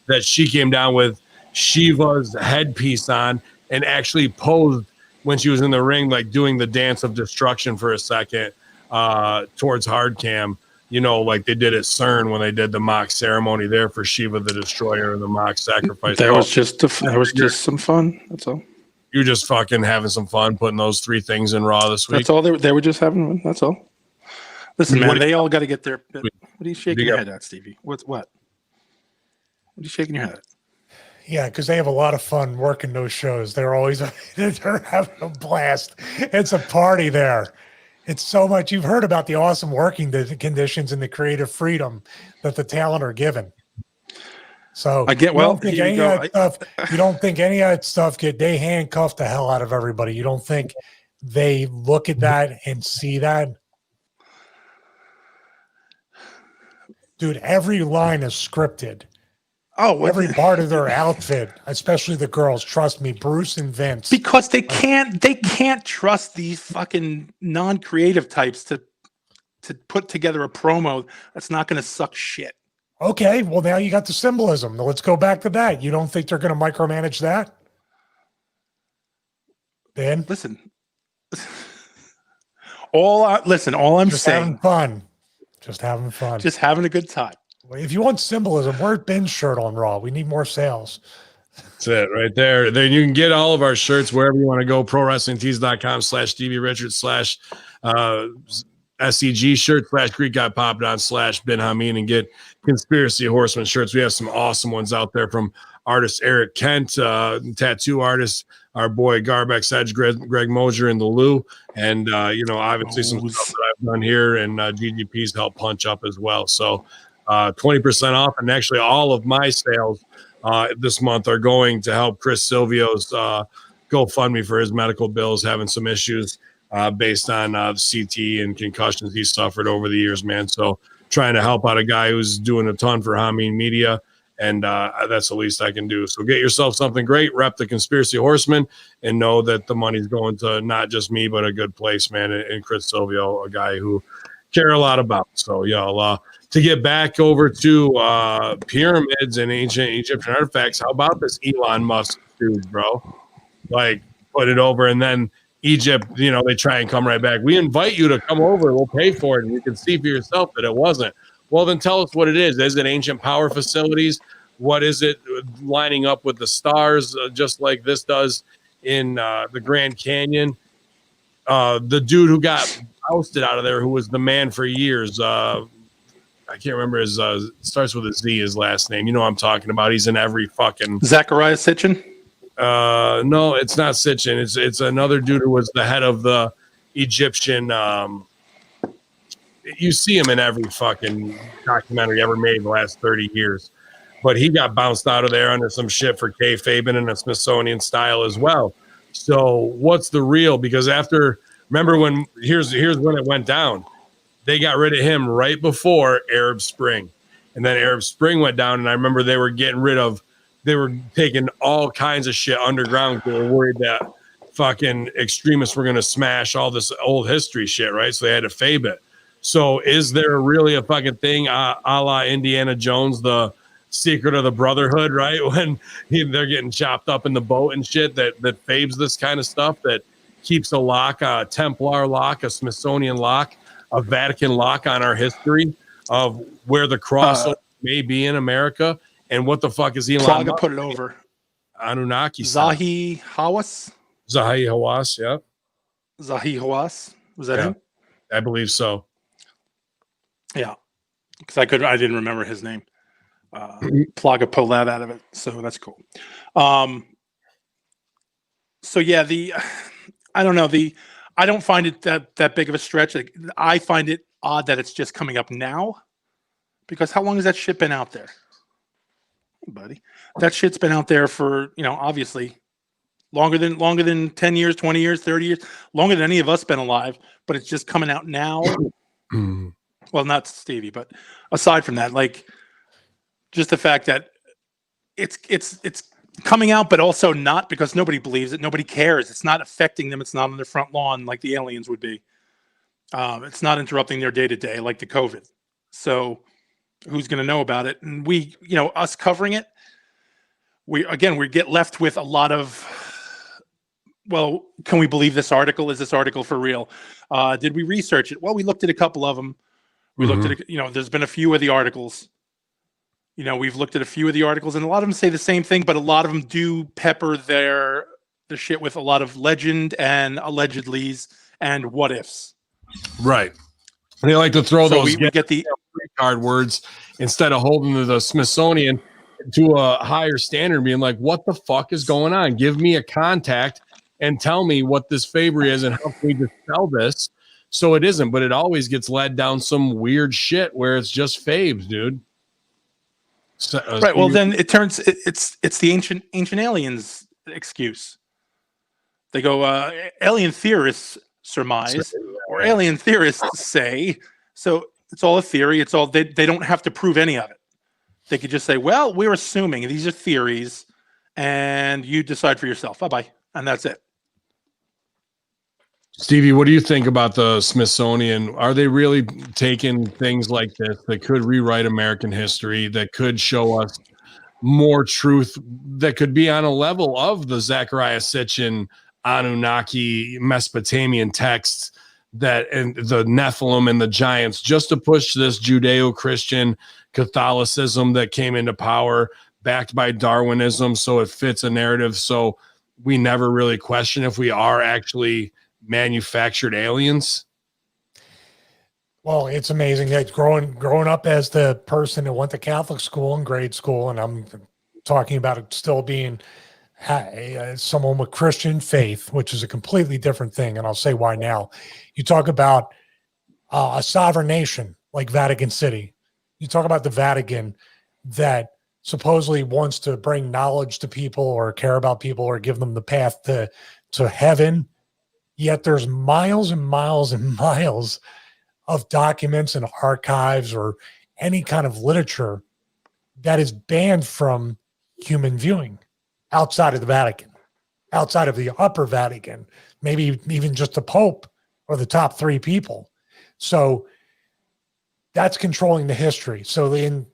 that she came down with Shiva's headpiece on and actually posed when she was in the ring, like doing the dance of destruction for a second towards hard cam. You know, like they did at CERN when they did the mock ceremony there for Shiva the Destroyer and the mock sacrifice. That was just some fun. That's all. You're just fucking having some fun putting those three things in Raw this week. That's all they were just having fun. That's all. Listen, man, they all got to get their. What are you shaking your head at, Stevie? What? What are you shaking your head at? Yeah, because they have a lot of fun working those shows. They're always they're having a blast. It's a party there. It's so much. You've heard about the awesome working conditions and the creative freedom that the talent are given. So I get you don't think any of that stuff they handcuff the hell out of everybody. You don't think they look at that and see that? Dude, every line is scripted. Oh, every part of their outfit, especially the girls. Trust me, Bruce and Vince. Because they can't trust these fucking non-creative types to put together a promo that's not going to suck shit. Okay, well now you got the symbolism. Let's go back to that. You don't think they're going to micromanage that? Ben, listen. All I'm just saying, having fun, just having fun, just having a good time. If you want symbolism, wear Ben's shirt on Raw. We need more sales. That's it right there. Then you can get all of our shirts wherever you want to go. ProWrestlingTees.com/Stevie Richards /SCG shirt /Greek Guy Popped On /Ben Hamin, and get Conspiracy Horsemen shirts. We have some awesome ones out there from artist Eric Kent, tattoo artist, our boy Garbex Edge, Greg Mosier in the Lou, and obviously some stuff that I've done here, and GGP's help punch up as well. So 20% off, and actually all of my sales this month are going to help Chris Silvio's GoFundMe for his medical bills, having some issues based on CT and concussions he suffered over the years, man. So trying to help out a guy who's doing a ton for Hamin Media, and that's the least I can do. So get yourself something great, rep the Conspiracy Horsemen, and know that the money's going to not just me, but a good place, man, and Chris Silvio, a guy who care a lot about. So y'all, to get back over to pyramids and ancient Egyptian artifacts, how about this Elon Musk dude, bro? Like, put it over, and then Egypt, they try and come right back. We invite you to come over. We'll pay for it, and you can see for yourself that it wasn't. Well, then tell us what it is. Is it ancient power facilities? What is it lining up with the stars, just like this does in the Grand Canyon? The dude who got ousted out of there, who was the man for years, I can't remember his starts with a Z, his last name. You know what I'm talking about. He's in every fucking Zachariah Sitchin? No, it's not Sitchin. It's another dude who was the head of the Egyptian. You see him in every fucking documentary ever made in the last 30 years. But he got bounced out of there under some shit for kayfabe in a Smithsonian style as well. So what's the real? Because remember when here's when it went down. They got rid of him right before Arab Spring. And then Arab Spring went down, and I remember they were taking all kinds of shit underground. They were worried that fucking extremists were going to smash all this old history shit, right? So they had to fabe it. So is there really a fucking thing a la Indiana Jones, the secret of the Brotherhood, right? When they're getting chopped up in the boat and shit that fabes this kind of stuff, that keeps a lock, a Templar lock, a Smithsonian lock, a Vatican lock on our history of where the cross may be in America. And what the fuck is Elon Musk? Put it over. Anunnaki. Zahi Hawass? Zahi Hawass, yeah. Zahi Hawass. Was that him? I believe so. Yeah, because I didn't remember his name. Plaga pulled that out of it, so that's cool. So yeah, I don't know, I don't find it that big of a stretch. Like, I find it odd that it's just coming up now, because how long has that shit been out there, buddy? That shit's been out there for, obviously longer than 10 years, 20 years, 30 years, longer than any of us been alive. But it's just coming out now. Well, not Stevie, but aside from that, like, just the fact that it's coming out, but also not, because nobody believes it. Nobody cares. It's not affecting them. It's not on their front lawn like the aliens would be. It's not interrupting their day-to-day like the COVID. So who's going to know about it? And we, us covering it, we get left with a lot of, well, can we believe this article? Is this article for real? Did we research it? Well, we looked at a couple of them. We looked at it, there's been a few of the articles. We've looked at a few of the articles, and a lot of them say the same thing, but a lot of them do pepper the shit with a lot of legend and allegedlys and what ifs. Right. They like to throw those we get the card words instead of holding to the Smithsonian to a higher standard, being like, what the fuck is going on? Give me a contact and tell me what this favor is and how can we dispel this. So it isn't, but it always gets led down some weird shit where it's just faves, dude. So, right. Well, then it turns it's the ancient aliens excuse. They go, alien theorists surmise, or alien theorists say. So it's all a theory. It's all they don't have to prove any of it. They could just say, well, we're assuming these are theories, and you decide for yourself. Bye-bye, and that's it. Stevie, what do you think about the Smithsonian? Are they really taking things like this that could rewrite American history, that could show us more truth, that could be on a level of the Zecharia Sitchin, Anunnaki, Mesopotamian texts, that and the Nephilim and the giants, just to push this Judeo-Christian Catholicism that came into power, backed by Darwinism, so it fits a narrative, so we never really question if we are actually manufactured aliens? Well, it's amazing that growing up as the person that went to Catholic school and grade school, and I'm talking about it still being someone with Christian faith, which is a completely different thing, and I'll say why now. You talk about a sovereign nation like Vatican City. You talk about the Vatican that supposedly wants to bring knowledge to people or care about people or give them the path to heaven. Yet there's miles and miles and miles of documents and archives or any kind of literature that is banned from human viewing outside of the Vatican, outside of the upper Vatican, maybe even just the Pope or the top 3 people. So that's controlling the history. So in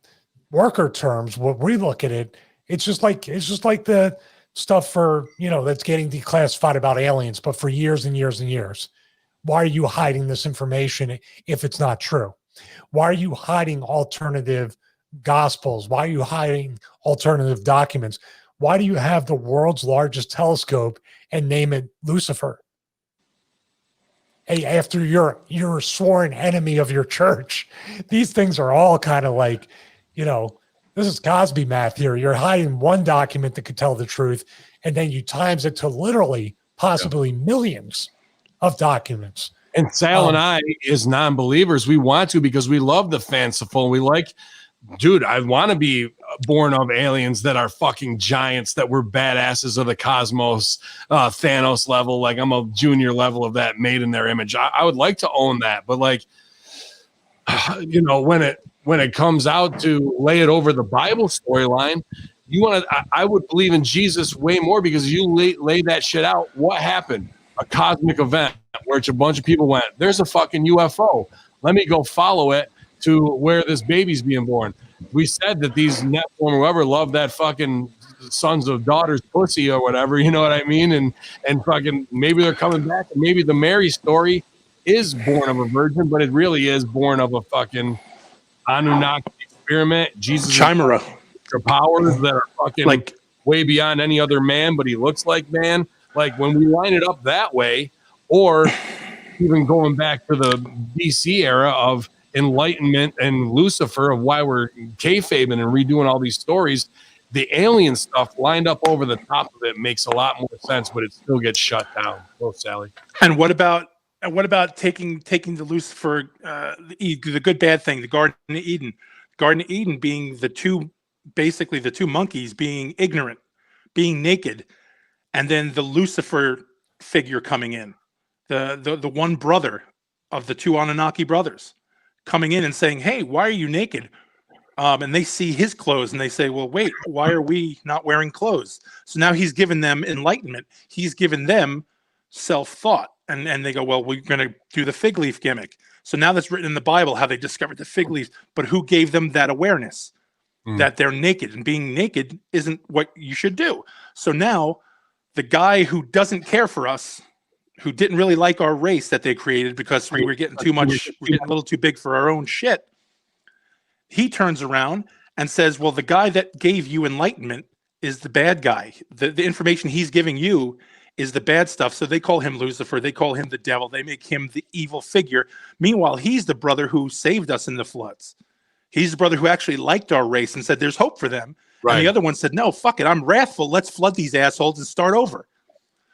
worker terms, what we look at it, it's just like the stuff for, that's getting declassified about aliens, but for years and years and years. Why are you hiding this information if it's not true? Why are you hiding alternative gospels? Why are you hiding alternative documents? Why do you have the world's largest telescope and name it Lucifer? Hey, after you're a sworn enemy of your church. These things are all kind of like, this is Cosby math here. You're hiding one document that could tell the truth, and then you times it to literally possibly millions of documents. And Sal and I, as non-believers, we want to, because we love the fanciful. We like, dude, I want to be born of aliens that are fucking giants, that were badasses of the cosmos, Thanos level. Like, I'm a junior level of that, made in their image. I would like to own that, but like, when it comes out to lay it over the Bible storyline, I would believe in Jesus way more, because you lay that shit out. What happened? A cosmic event where a bunch of people went, there's a fucking UFO. Let me go follow it to where this baby's being born. We said that these Nephilim or whoever love that fucking sons of daughters pussy or whatever, you know what I mean? And fucking maybe they're coming back, and maybe the Mary story is born of a virgin, but it really is born of a fucking Anunnaki experiment. Jesus Chimera powers that are fucking like way beyond any other man, but he looks like man. Like, when we line it up that way, or even going back to the BC era of Enlightenment and Lucifer, of why we're kayfabing and redoing all these stories, the alien stuff lined up over the top of it makes a lot more sense, but it still gets shut down. Oh, Sally. And what about taking the Lucifer, the good bad thing, the Garden of Eden? Garden of Eden being the two monkeys being ignorant, being naked, and then the Lucifer figure coming in, the one brother of the two Anunnaki brothers coming in and saying, "Hey, why are you naked?" And they see his clothes and they say, "Well, wait, why are we not wearing clothes?" So now he's given them enlightenment. He's given them self-thought. And they go, "Well, we're going to do the fig leaf gimmick." So now that's written in the Bible, how they discovered the fig leaf. But who gave them that awareness that they're naked, and being naked isn't what you should do? So now the guy who doesn't care for us, who didn't really like our race that they created because we were getting too much, we're getting a little too big for our own shit, he turns around and says, "Well, the guy that gave you enlightenment is the bad guy. The information he's giving you is the bad stuff." So they call him Lucifer. They call him the devil. They make him the evil figure. Meanwhile, he's the brother who saved us in the floods. He's the brother who actually liked our race and said there's hope for them. Right. And the other one said, "No, fuck it. I'm wrathful. Let's flood these assholes and start over."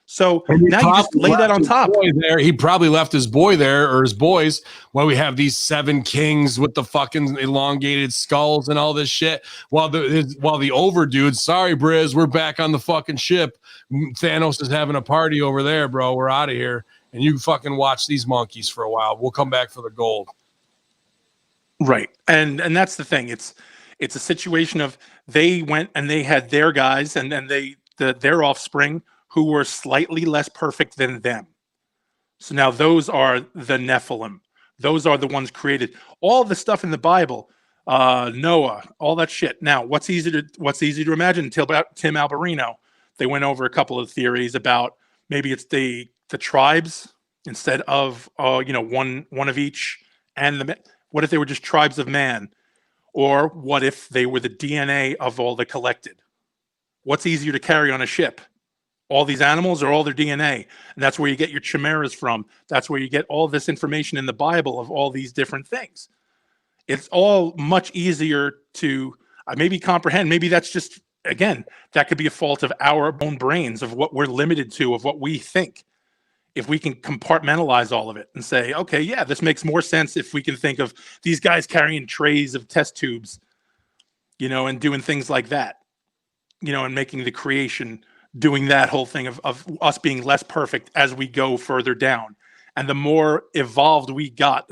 So now you just lay that on top. There, he probably left his boy there, or his boys, while we have these 7 kings with the fucking elongated skulls and all this shit. While the over dudes, "Sorry, Briz, we're back on the fucking ship. Thanos is having a party over there, bro. We're out of here. And you fucking watch these monkeys for a while. We'll come back for the gold." Right. And that's the thing. It's a situation of they went and they had their guys and their offspring who were slightly less perfect than them. So now those are the Nephilim. Those are the ones created. All the stuff in the Bible, Noah, all that shit. Now, what's easy to imagine? Tim Alberino, they went over a couple of theories about maybe it's the tribes instead of one of each. And what if they were just tribes of man? Or what if they were the DNA of all the collected? What's easier to carry on a ship? All these animals or all their DNA? And that's where you get your chimeras from. That's where you get all this information in the Bible of all these different things. It's all much easier to maybe comprehend. Maybe that's just, again, that could be a fault of our own brains, of what we're limited to, of what we think. If we can compartmentalize all of it and say, okay, yeah, this makes more sense if we can think of these guys carrying trays of test tubes, and doing things like that, and making the creation, doing that whole thing of us being less perfect as we go further down. And the more evolved we got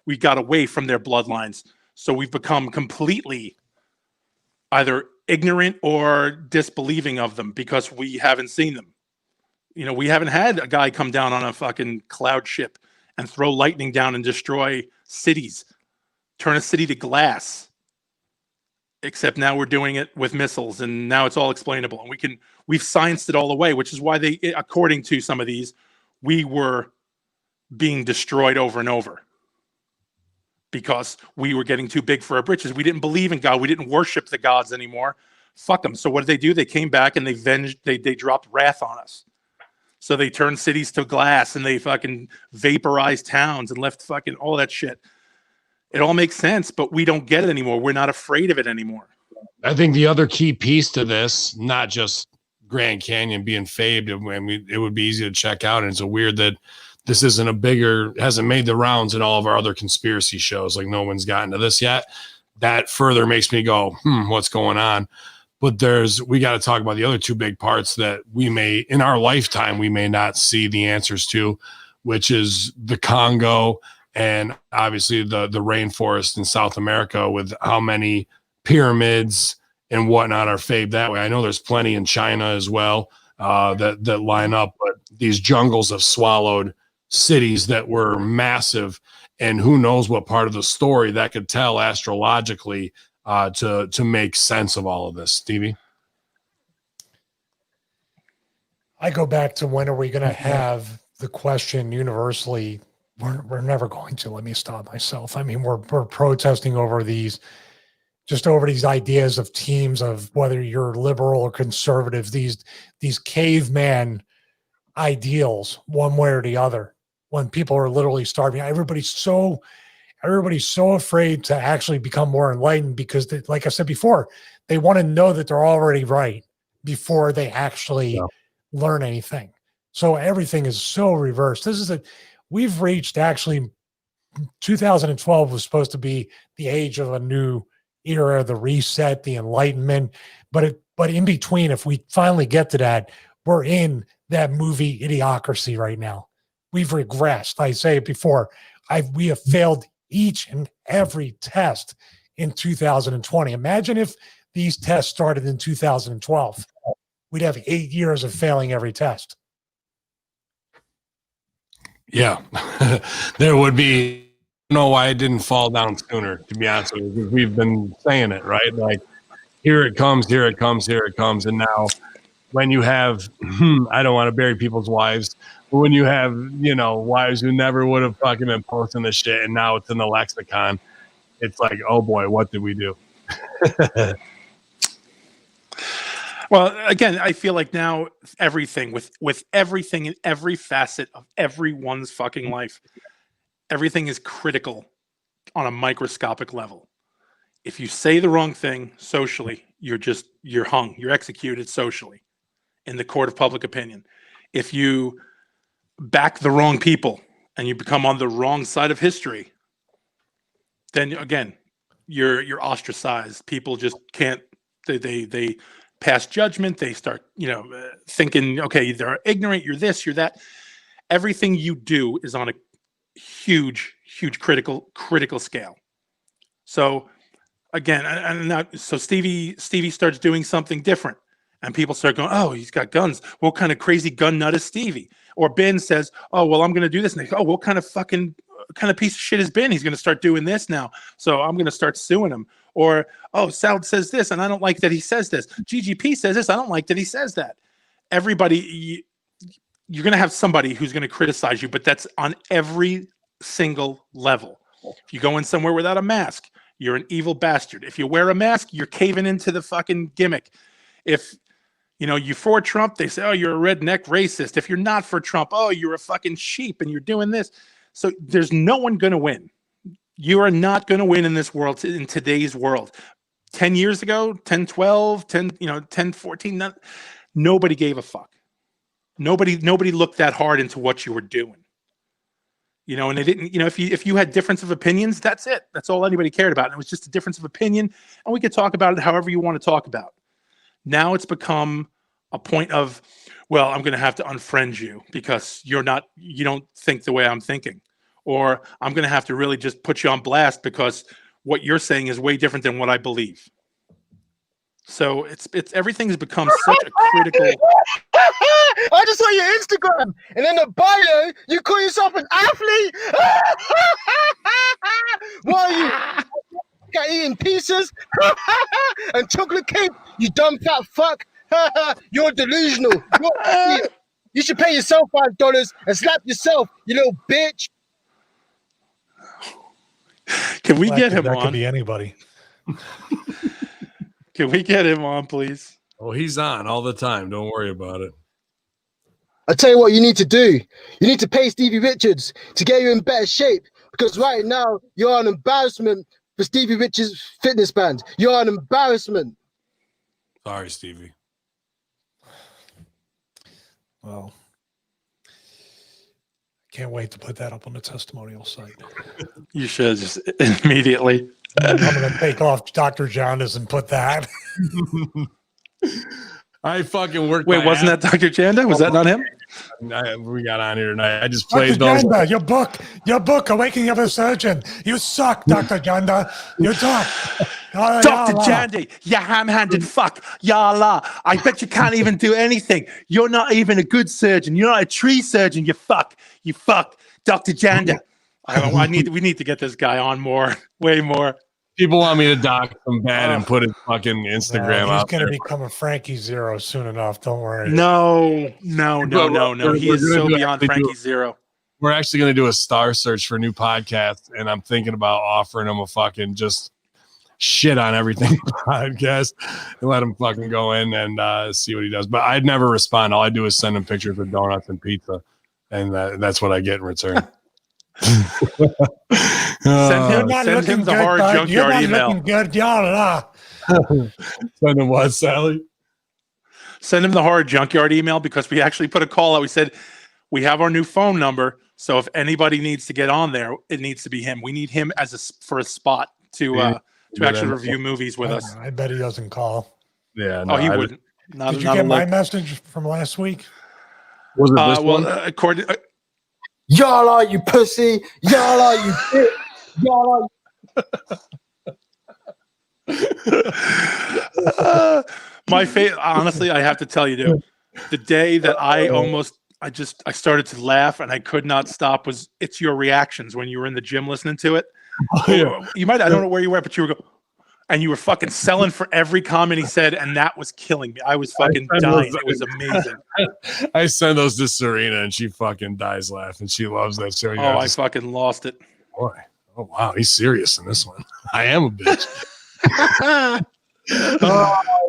away from their bloodlines. So we've become completely either ignorant or disbelieving of them because we haven't seen them. We haven't had a guy come down on a fucking cloud ship and throw lightning down and destroy cities, turn a city to glass. Except now we're doing it with missiles, and now it's all explainable. And we've scienced it all away, which is why according to some of these, we were being destroyed over and over because we were getting too big for our britches. We didn't believe in God. We didn't worship the gods anymore. Fuck them. So what did they do? They came back and they dropped wrath on us. So they turned cities to glass and they fucking vaporized towns and left fucking all that shit. It all makes sense, but we don't get it anymore. We're not afraid of it anymore. I think the other key piece to this, not just Grand Canyon being fabed, it would be easy to check out. And it's weird that this hasn't made the rounds in all of our other conspiracy shows. Like no one's gotten to this yet. That further makes me go, what's going on? But we got to talk about the other 2 big parts that in our lifetime, we may not see the answers to, which is the Congo and obviously the rainforest in South America, with how many pyramids and whatnot are fabed that way. I know there's plenty in China as well that line up, but these jungles have swallowed cities that were massive, and who knows what part of the story that could tell astrologically to make sense of all of this. Stevie? I go back to, when are we going to have the question universally? We're never going to. Let me stop myself. I mean, we're protesting over these ideas of teams, of whether you're liberal or conservative, these caveman ideals, one way or the other. when people are literally starving. Everybody's so afraid to actually become more enlightened because, like I said before, they want to know that they're already right before they actually learn anything. So everything is so reversed. We've reached, actually 2012 was supposed to be the age of a new era, the reset, the enlightenment. But in between, if we finally get to that, we're in that movie idiocracy right now. We've regressed. I say it before. We have failed each and every test in 2020. Imagine if these tests started in 2012. We'd have 8 years of failing every test. Yeah, there would be. I don't know why it didn't fall down sooner, to be honest with you, because we've been saying it, right? Like, here it comes, here it comes, here it comes. And now when you have, I don't want to bury people's wives, but when you have, wives who never would have fucking been posting this shit and now it's in the lexicon, it's like, oh boy, what did we do? Well, again, I feel like now everything with everything in every facet of everyone's fucking life, everything is critical on a microscopic level. If you say the wrong thing socially, you're hung, you're executed socially in the court of public opinion. If you back the wrong people and you become on the wrong side of history, then again, you're ostracized. People just can't, they pass judgment. They start, thinking, okay, they're ignorant, you're this, you're that. Everything you do is on a huge critical scale. So again, so Stevie starts doing something different and people start going, oh, he's got guns. What kind of crazy gun nut is Stevie? Or Ben says, oh, well, I'm going to do this. And they go, oh, what kind of piece of shit is Ben? He's going to start doing this now. So I'm going to start suing him. Or, oh, Sal says this and I don't like that he says this. GGP says this. I don't like that he says that. Everybody, you're going to have somebody who's going to criticize you, but that's on every single level. If you go in somewhere without a mask, you're an evil bastard. If you wear a mask, you're caving into the fucking gimmick. If you're for Trump, they say, oh, you're a redneck racist. If you're not for Trump, oh, you're a fucking sheep and you're doing this. So there's no one going to win. You are not going to win in this world, in today's world. 10 years ago, 10, 12, 10, 10, 14, nobody gave a fuck. Nobody looked that hard into what you were doing. And they didn't, if you had difference of opinions, that's it. That's all anybody cared about. And it was just a difference of opinion. And we could talk about it however you want to talk about. Now it's become a point of, well, I'm going to have to unfriend you because you don't think the way I'm thinking. Or I'm going to have to really just put you on blast because what you're saying is way different than what I believe. So it's everything's become such a critical. I just saw your Instagram, and in the bio, you call yourself an athlete. Why are you eating pizzas and chocolate cake? You dumb fat fuck. You're delusional. You should pay yourself $5 and slap yourself, you little bitch. Can we get him that on? Could be anybody. Can we get him on, please? Oh, he's on all the time. Don't worry about it. I tell you what you need to do. You need to pay Stevie Richards to get you in better shape because right now you're an embarrassment for Stevie Richards' fitness band. You're an embarrassment. Sorry, Stevie. Well, can't wait to put that up on the testimonial site. You should just immediately. I'm going to take off Dr. Jaundice and put that. I fucking worked. Wait, wasn't that Dr. Janda? Was that not him? We got on here tonight. I just played Dr. those. Janda, your book, Awakening of a Surgeon. You suck, Dr. Janda. You suck. Dr. Jandy, you ham-handed fuck. Yalla. I bet you can't even do anything. You're not even a good surgeon. You're not a tree surgeon. You fuck. You fuck. Dr. Janda. We need to get this guy on more, way more. People want me to dock him bad and put his fucking Instagram out. He's going to become a Frankie Zero soon enough. Don't worry. No. He is so beyond Frankie Zero. We're actually going to do a star search for a new podcast, and I'm thinking about offering him a fucking just shit on everything podcast and let him fucking go in and see what he does. But I'd never respond. All I do is send him pictures of donuts and pizza. and that's what I get in return. Send him the horror junkyard email. Looking good, y'all. Send him what, Sally? Send him the horror junkyard email, because we actually put a call out. We said we have our new phone number, so if anybody needs to get on there, it needs to be him. We need him for a spot to actually review movies with us. I bet he doesn't call. Yeah, no, he wouldn't. Did you get my message from last week? Was it this one? According. Y'all are you pussy. Y'all are you bitch. Y'all are. My honestly, I have to tell you, dude, the day that I started to laugh and I could not stop it's your reactions when you were in the gym listening to it. You might, I don't know where you were, but you were and you were fucking selling for every comment he said, and that was killing me. I was fucking dying. It was amazing. I send those to Serena, and she fucking dies laughing. She loves that show. I fucking lost it. Boy. Oh, wow. He's serious in this one. I am a bitch.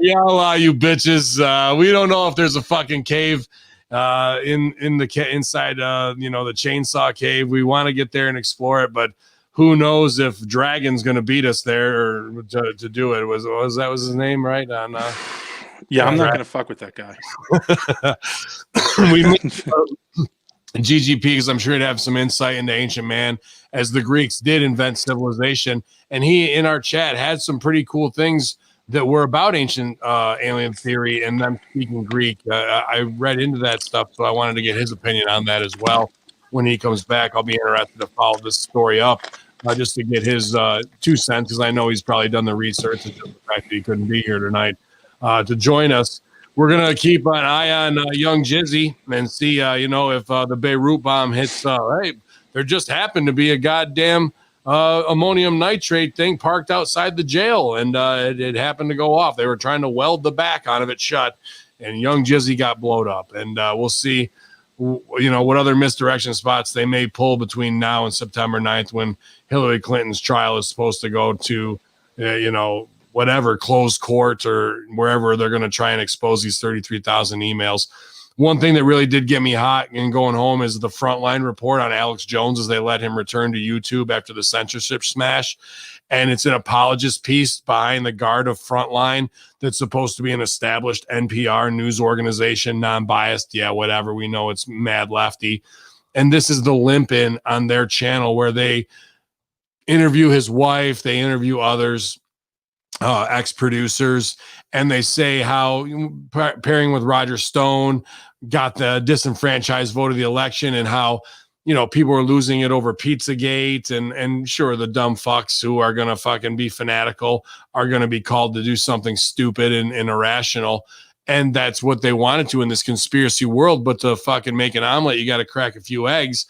Y'all, you bitches. We don't know if there's a fucking cave inside, the chainsaw cave. We want to get there and explore it, but who knows if Dragon's going to beat us there or to do it. Was his name, right? I'm not going to fuck with that guy. We GGP, because I'm sure he'd have some insight into ancient man, as the Greeks did invent civilization. And he, in our chat, had some pretty cool things that were about ancient alien theory and them speaking Greek. I read into that stuff, so I wanted to get his opinion on that as well. When he comes back, I'll be interested to follow this story up just to get his 2 cents, because I know he's probably done the research. It's just the fact that he couldn't be here tonight to join us. We're going to keep an eye on young Jizzy and see, if the Beruit bomb hits. Hey, there just happened to be a goddamn ammonium nitrate thing parked outside the jail, and it happened to go off. They were trying to weld the back out of it shut, and young Jizzy got blowed up. And we'll see, what other misdirection spots they may pull between now and September 9th, when Hillary Clinton's trial is supposed to go to, whatever, closed court or wherever they're going to try and expose these 33,000 emails. One thing that really did get me hot and going home is the Frontline report on Alex Jones, as they let him return to YouTube after the censorship smash. And it's an apologist piece behind the guard of Frontline that's supposed to be an established NPR news organization, non-biased. Yeah, whatever. We know it's mad lefty. And this is the limp in on their channel, where they interview his wife, they interview others, ex-producers, and they say how pairing with Roger Stone got the disenfranchised vote of the election, and how people are losing it over Pizzagate, and sure, the dumb fucks who are gonna fucking be fanatical are gonna be called to do something stupid and irrational, and that's what they wanted to in this conspiracy world. But to fucking make an omelet, you got to crack a few eggs,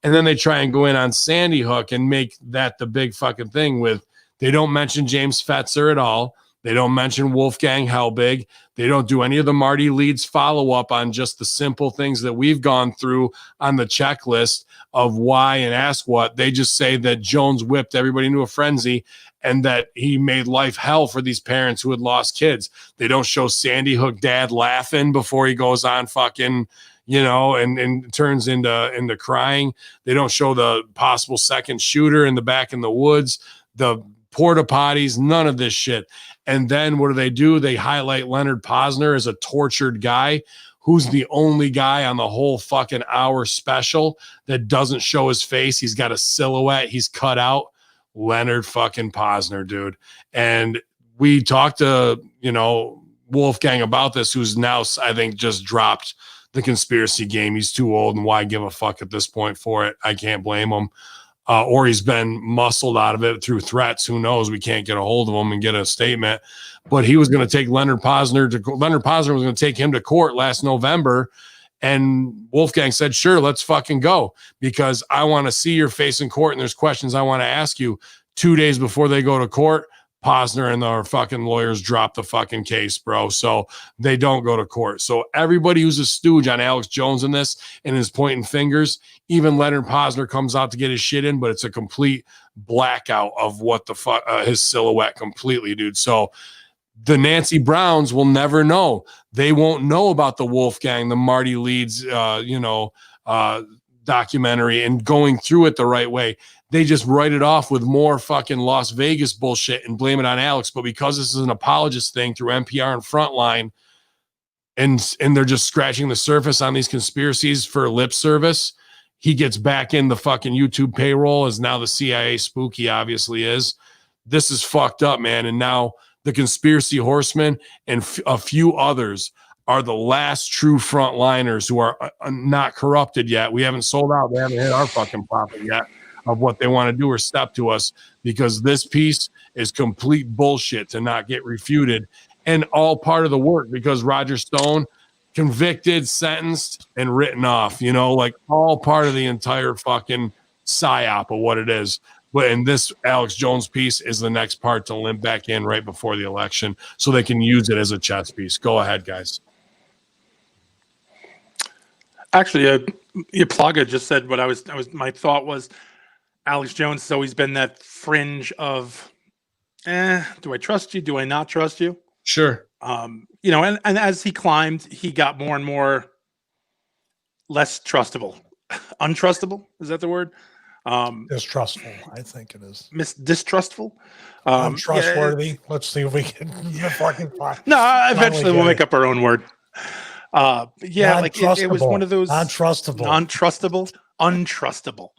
and then they try and go in on Sandy Hook and make that the big fucking thing. With they don't mention James Fetzer at all. They don't mention Wolfgang Helbig. They don't do any of the Marty Leeds follow-up on just the simple things that we've gone through on the checklist of why and ask what. They just say that Jones whipped everybody into a frenzy and that he made life hell for these parents who had lost kids. They don't show Sandy Hook dad laughing before he goes on fucking, and turns into crying. They don't show the possible second shooter in the back in the woods, the porta potties, none of this shit. And then what do? They highlight Leonard Posner as a tortured guy who's the only guy on the whole fucking hour special that doesn't show his face. He's got a silhouette. He's cut out. Leonard fucking Posner, dude. And we talked to, Wolfgang about this, who's now, I think, just dropped the conspiracy game. He's too old, and why give a fuck at this point for it? I can't blame him. Or he's been muscled out of it through threats. Who knows? We can't get a hold of him and get a statement. But he was going to take Leonard Posner was going to take him to court last November. And Wolfgang said, sure, let's fucking go, because I want to see your face in court, and there's questions I want to ask you. 2 days before they go to court, Posner and our fucking lawyers drop the fucking case, bro. So they don't go to court. So everybody who's a stooge on Alex Jones in this and is pointing fingers, even Leonard Posner comes out to get his shit in, but it's a complete blackout of what the fuck, his silhouette completely, dude. So the Nancy Browns will never know. They won't know about the Wolfgang, the Marty Leeds, documentary and going through it the right way. They just write it off with more fucking Las Vegas bullshit and blame it on Alex. But because this is an apologist thing through NPR and Frontline, and they're just scratching the surface on these conspiracies for lip service, he gets back in the fucking YouTube payroll as now the CIA spook he obviously is. This is fucked up, man. And now the Conspiracy Horsemen and a few others are the last true frontliners who are not corrupted yet. We haven't sold out. They haven't hit our fucking profit yet of what they want to do or step to us, because this piece is complete bullshit to not get refuted, and all part of the work because Roger Stone convicted, sentenced, and written off, you know, like all part of the entire fucking psyop of what it is. But in this Alex Jones piece is the next part to limp back in right before the election so they can use it as a chess piece. Go ahead, guys. Actually, Plaga just said what my thought was. Alex Jones has always been that fringe of, do I trust you? Do I not trust you? Sure. You know, and as he climbed, he got more and more less trustable. Untrustable, is that the word? Distrustful, I think it is. Distrustful? Untrustworthy. Yeah. Let's see if we can fucking find. No, eventually we'll make up our own word. Yeah, like it was one of those non-trustable, untrustable,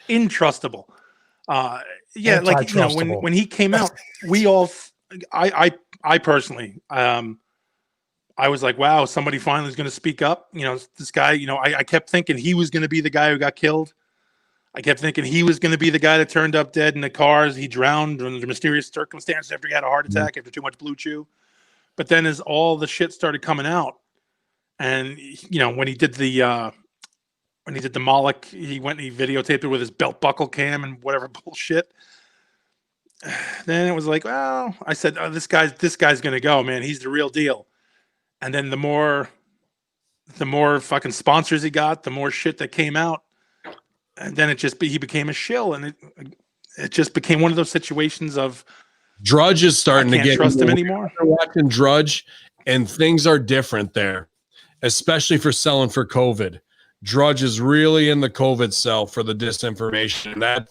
intrustable. Yeah, like, you know, when he came out, we all, I personally, I was like, wow, somebody finally is going to speak up. You know, this guy, you know, I kept thinking he was going to be the guy who got killed. I kept thinking he was going to be the guy that turned up dead in the cars. He drowned under mysterious circumstances after he had a heart attack after too much Blue Chew. But then as all the shit started coming out, and, you know, when he did the Moloch, he went and he videotaped it with his belt buckle cam and whatever bullshit. Then it was like, well, I said, oh, this guy's going to go, man. He's the real deal. And then the more fucking sponsors he got, the more shit that came out. And then he became a shill, and it just became one of those situations of Drudge is starting to get trust him anymore. Watching Drudge, and things are different there, especially for selling for COVID. Drudge is really in the COVID cell for the disinformation. That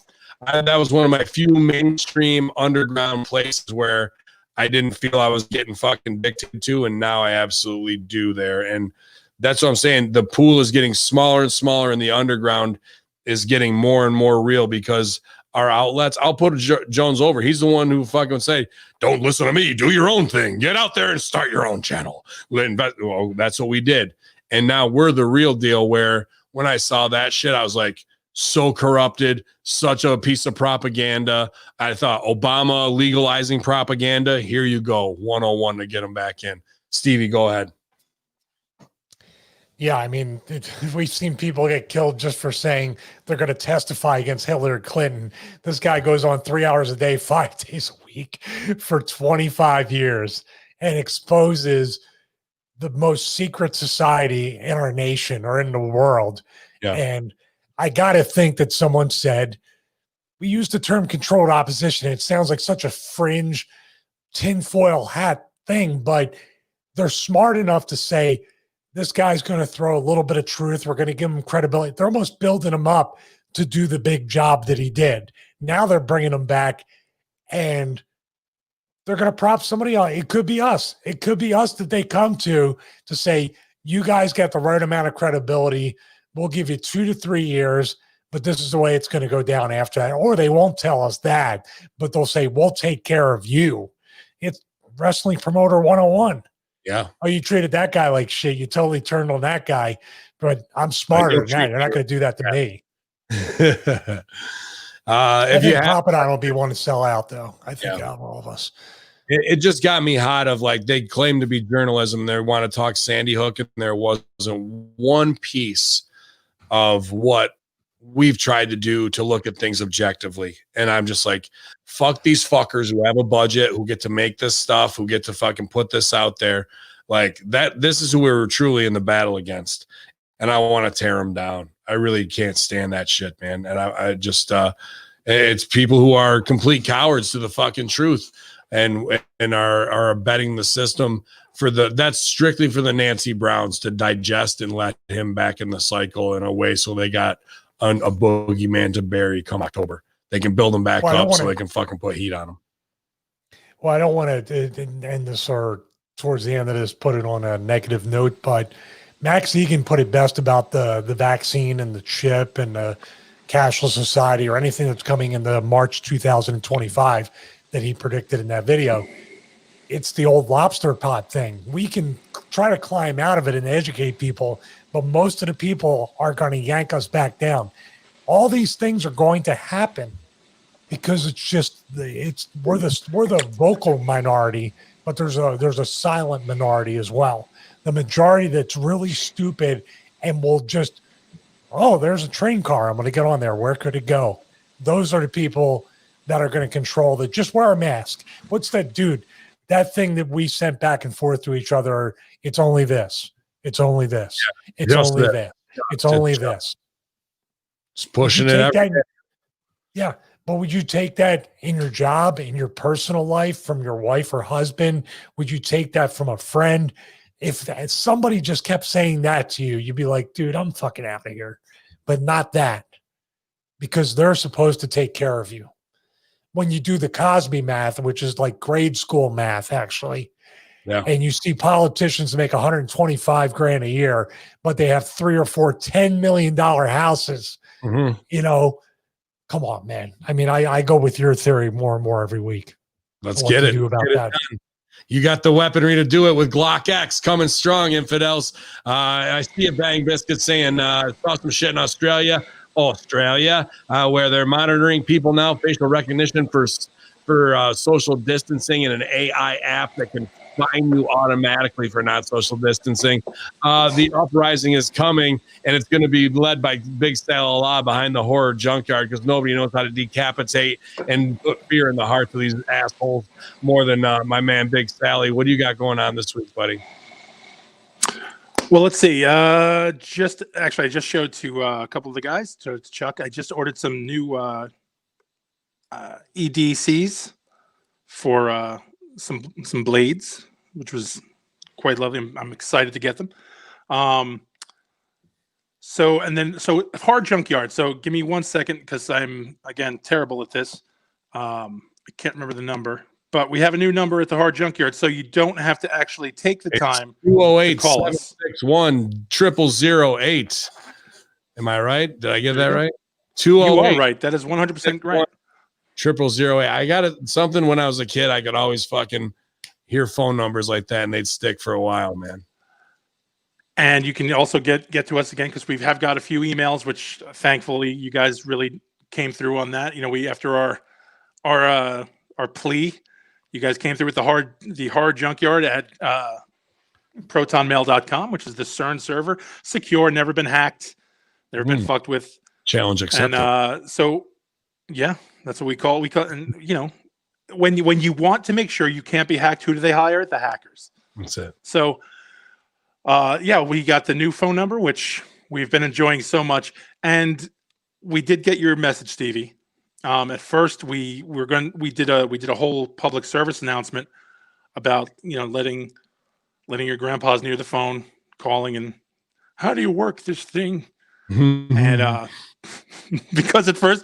was one of my few mainstream underground places where I didn't feel I was getting fucking dictated to, and now I absolutely do there. And that's what I'm saying. The pool is getting smaller and smaller, and the underground is getting more and more real because our outlets, I'll put Jones over. He's the one who fucking say, don't listen to me, do your own thing. Get out there and start your own channel. Well, that's what we did. And now we're the real deal, where when I saw that shit, I was like, so corrupted, such a piece of propaganda. I thought Obama legalizing propaganda. Here you go. 101 to get them back in. Stevie, go ahead. Yeah, I mean, we've seen people get killed just for saying they're going to testify against Hillary Clinton. This guy goes on 3 hours a day, 5 days a week for 25 years and exposes the most secret society in our nation or in the world. Yeah. And I got to think that someone said, we use the term controlled opposition. It sounds like such a fringe tinfoil hat thing, but they're smart enough to say, this guy's going to throw a little bit of truth. We're going to give him credibility. They're almost building him up to do the big job that he did. Now they're bringing him back, and they're going to prop somebody else. It could be us. It could be us that they come to say, you guys got the right amount of credibility. We'll give you 2 to 3 years, but this is the way it's going to go down after that. Or they won't tell us that, but they'll say, we'll take care of you. It's Wrestling Promoter 101. Yeah. Oh, you treated that guy like shit. You totally turned on that guy, but I'm smarter than that. You're not going to do that to me. I think Papadon will be one to sell out, though. I think out of all of us. It just got me hot of, like, they claim to be journalism. They want to talk Sandy Hook, and there wasn't one piece of what we've tried to do to look at things objectively. And I'm just like, fuck these fuckers who have a budget, who get to make this stuff, who get to fucking put this out there. Like that, this is who we were truly in the battle against. And I want to tear them down. I really can't stand that shit, man. And I just, it's people who are complete cowards to the fucking truth and are abetting the system that's strictly for the Nancy Browns to digest and let him back in the cycle in a way so they got a boogeyman to bury come October. They can build him back up so they can fucking put heat on him. Well, I don't want to end this or towards the end of this, put it on a negative note, but Max Egan put it best about the vaccine and the chip and the cashless society or anything that's coming in the March 2025 that he predicted in that video. It's the old lobster pot thing. We can try to climb out of it and educate people, but most of the people are going to yank us back down. All these things are going to happen because we're the vocal minority, but there's a silent minority as well. The majority that's really stupid and will just, oh, there's a train car. I'm going to get on there. Where could it go? Those are the people that are going to control that. Just wear a mask. What's that, dude? That thing that we sent back and forth to each other. It's only this. It's only this. Yeah, it's only this. It's only this. Just pushing it out. Yeah. But would you take that in your job, in your personal life, from your wife or husband? Would you take that from a friend? If somebody just kept saying that to you, you'd be like, dude, I'm fucking out of here. But not that, because they're supposed to take care of you. When you do the Cosby math, which is like grade school math, actually, and you see politicians make $125,000 a year, but they have 3 or 4 $10 million houses, you know, come on, man. I mean, I go with your theory more and more every week. Let's get it. You got the weaponry to do it with Glock X coming strong, infidels. I see a Bang Biscuit saying, saw some shit in Australia, where they're monitoring people now, facial recognition for social distancing, and an AI app that can find you automatically for not social distancing. The uprising is coming, and it's going to be led by Big Style Allah behind the horror junkyard, because nobody knows how to decapitate and put fear in the hearts of these assholes more than my man Big Sally. What do you got going on this week, buddy? Well, let's see. I just showed to a couple of the guys, to Chuck. I just ordered some new EDCs for some blades, which was quite lovely. I'm excited to get them. So hard junkyard. So give me 1 second, because I'm again terrible at this. I can't remember the number, but we have a new number at the hard junkyard, so you don't have to actually take the time to call us. 208-761-0008. Am I right? Did I get that right? 208. You are right. That is 100% right. 0008. I got it. Something when I was a kid, I could always fucking hear phone numbers like that, and they'd stick for a while, man. And you can also get to us again, because we have got a few emails, which thankfully you guys really came through on that. You know, we, after our plea, you guys came through with the hard junkyard at protonmail.com, which is the CERN server, secure, never been hacked, never been fucked with. Challenge accepted. And so yeah, that's what we call, and you know, when you want to make sure you can't be hacked, who do they hire? The hackers. That's it. So yeah, we got the new phone number, which we've been enjoying so much. And we did get your message, Stevie. At first we did a whole public service announcement about, you know, letting your grandpas near the phone, calling, and how do you work this thing? And because at first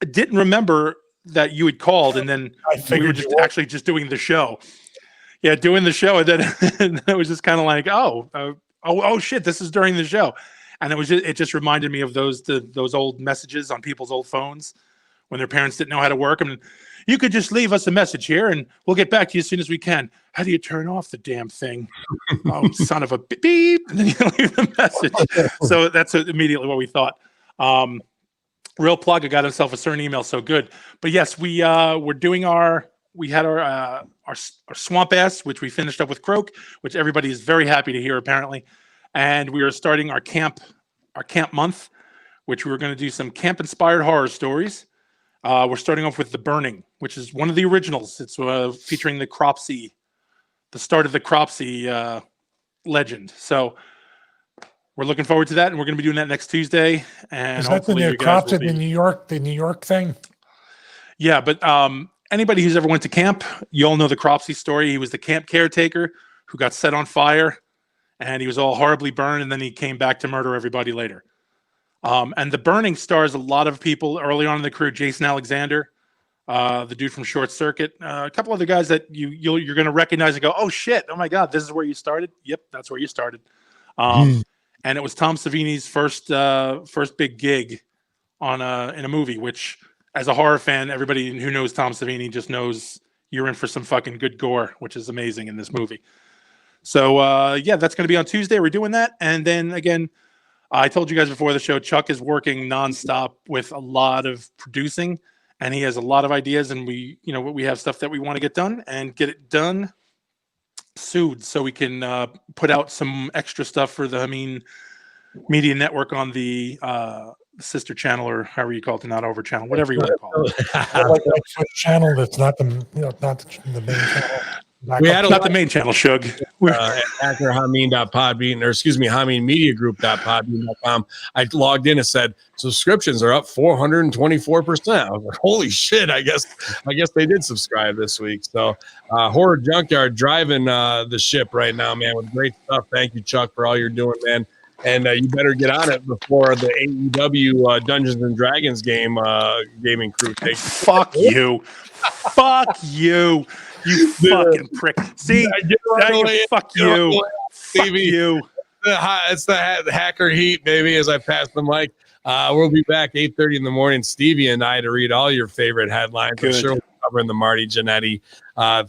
I didn't remember that you had called, and then we were actually just doing the show. Yeah, doing the show, and then and it was just kind of like, oh shit, this is during the show, and it just reminded me of those old messages on people's old phones when their parents didn't know how to work them. You could just leave us a message here, and we'll get back to you as soon as we can. How do you turn off the damn thing? Oh, son of a beep! And then you leave the message. So that's immediately what we thought. Real plug, I got himself a certain email, so good. But yes, we had our swamp ass, which we finished up with Croak, which everybody is very happy to hear apparently. And we are starting our camp month, which we're going to do some camp inspired horror stories. We're starting off with The Burning, which is one of the originals. It's featuring the Cropsey, the start of the Cropsey legend. So we're looking forward to that, and we're going to be doing that next Tuesday. And is that the Cropsey, the New York thing? Yeah, but anybody who's ever went to camp, you all know the Cropsey story. He was the camp caretaker who got set on fire, and he was all horribly burned, and then he came back to murder everybody later. And the burning stars a lot of people early on in the crew. Jason Alexander, the dude from Short Circuit, a couple other guys that you're going to recognize and go, oh shit, oh my god, this is where you started. Yep, that's where you started. And it was Tom Savini's first big gig on in a movie, which, as a horror fan, everybody who knows Tom Savini just knows you're in for some fucking good gore, which is amazing in this movie. So yeah, that's going to be on Tuesday. We're doing that, and then again, I told you guys before the show, Chuck is working nonstop with a lot of producing, and he has a lot of ideas, and we have stuff that we want to get done and get it done soon, so we can put out some extra stuff for the Hamin Media Network on the sister channel, or however you call it, the Not Over channel, whatever you want to call it. like a channel that's not the main channel. We had not the main channel, Shug. Hacker Hamin.podbean, or excuse me, HaminMediaGroup.podbean.com. I logged in and said subscriptions are up 424%. I was like, holy shit! I guess they did subscribe this week. So Horror Junkyard driving the ship right now, man, with great stuff. Thank you, Chuck, for all you're doing, man. And you better get on it before the AEW Dungeons and Dragons gaming crew takes. Fuck you. Fuck you. You fucking prick. See? Fuck you. Stevie. You. It's the hacker heat, baby, as I pass the mic. We'll be back 8:30 in the morning, Stevie and I, to read all your favorite headlines. Good. I'm sure we'll cover the Marty Jannetty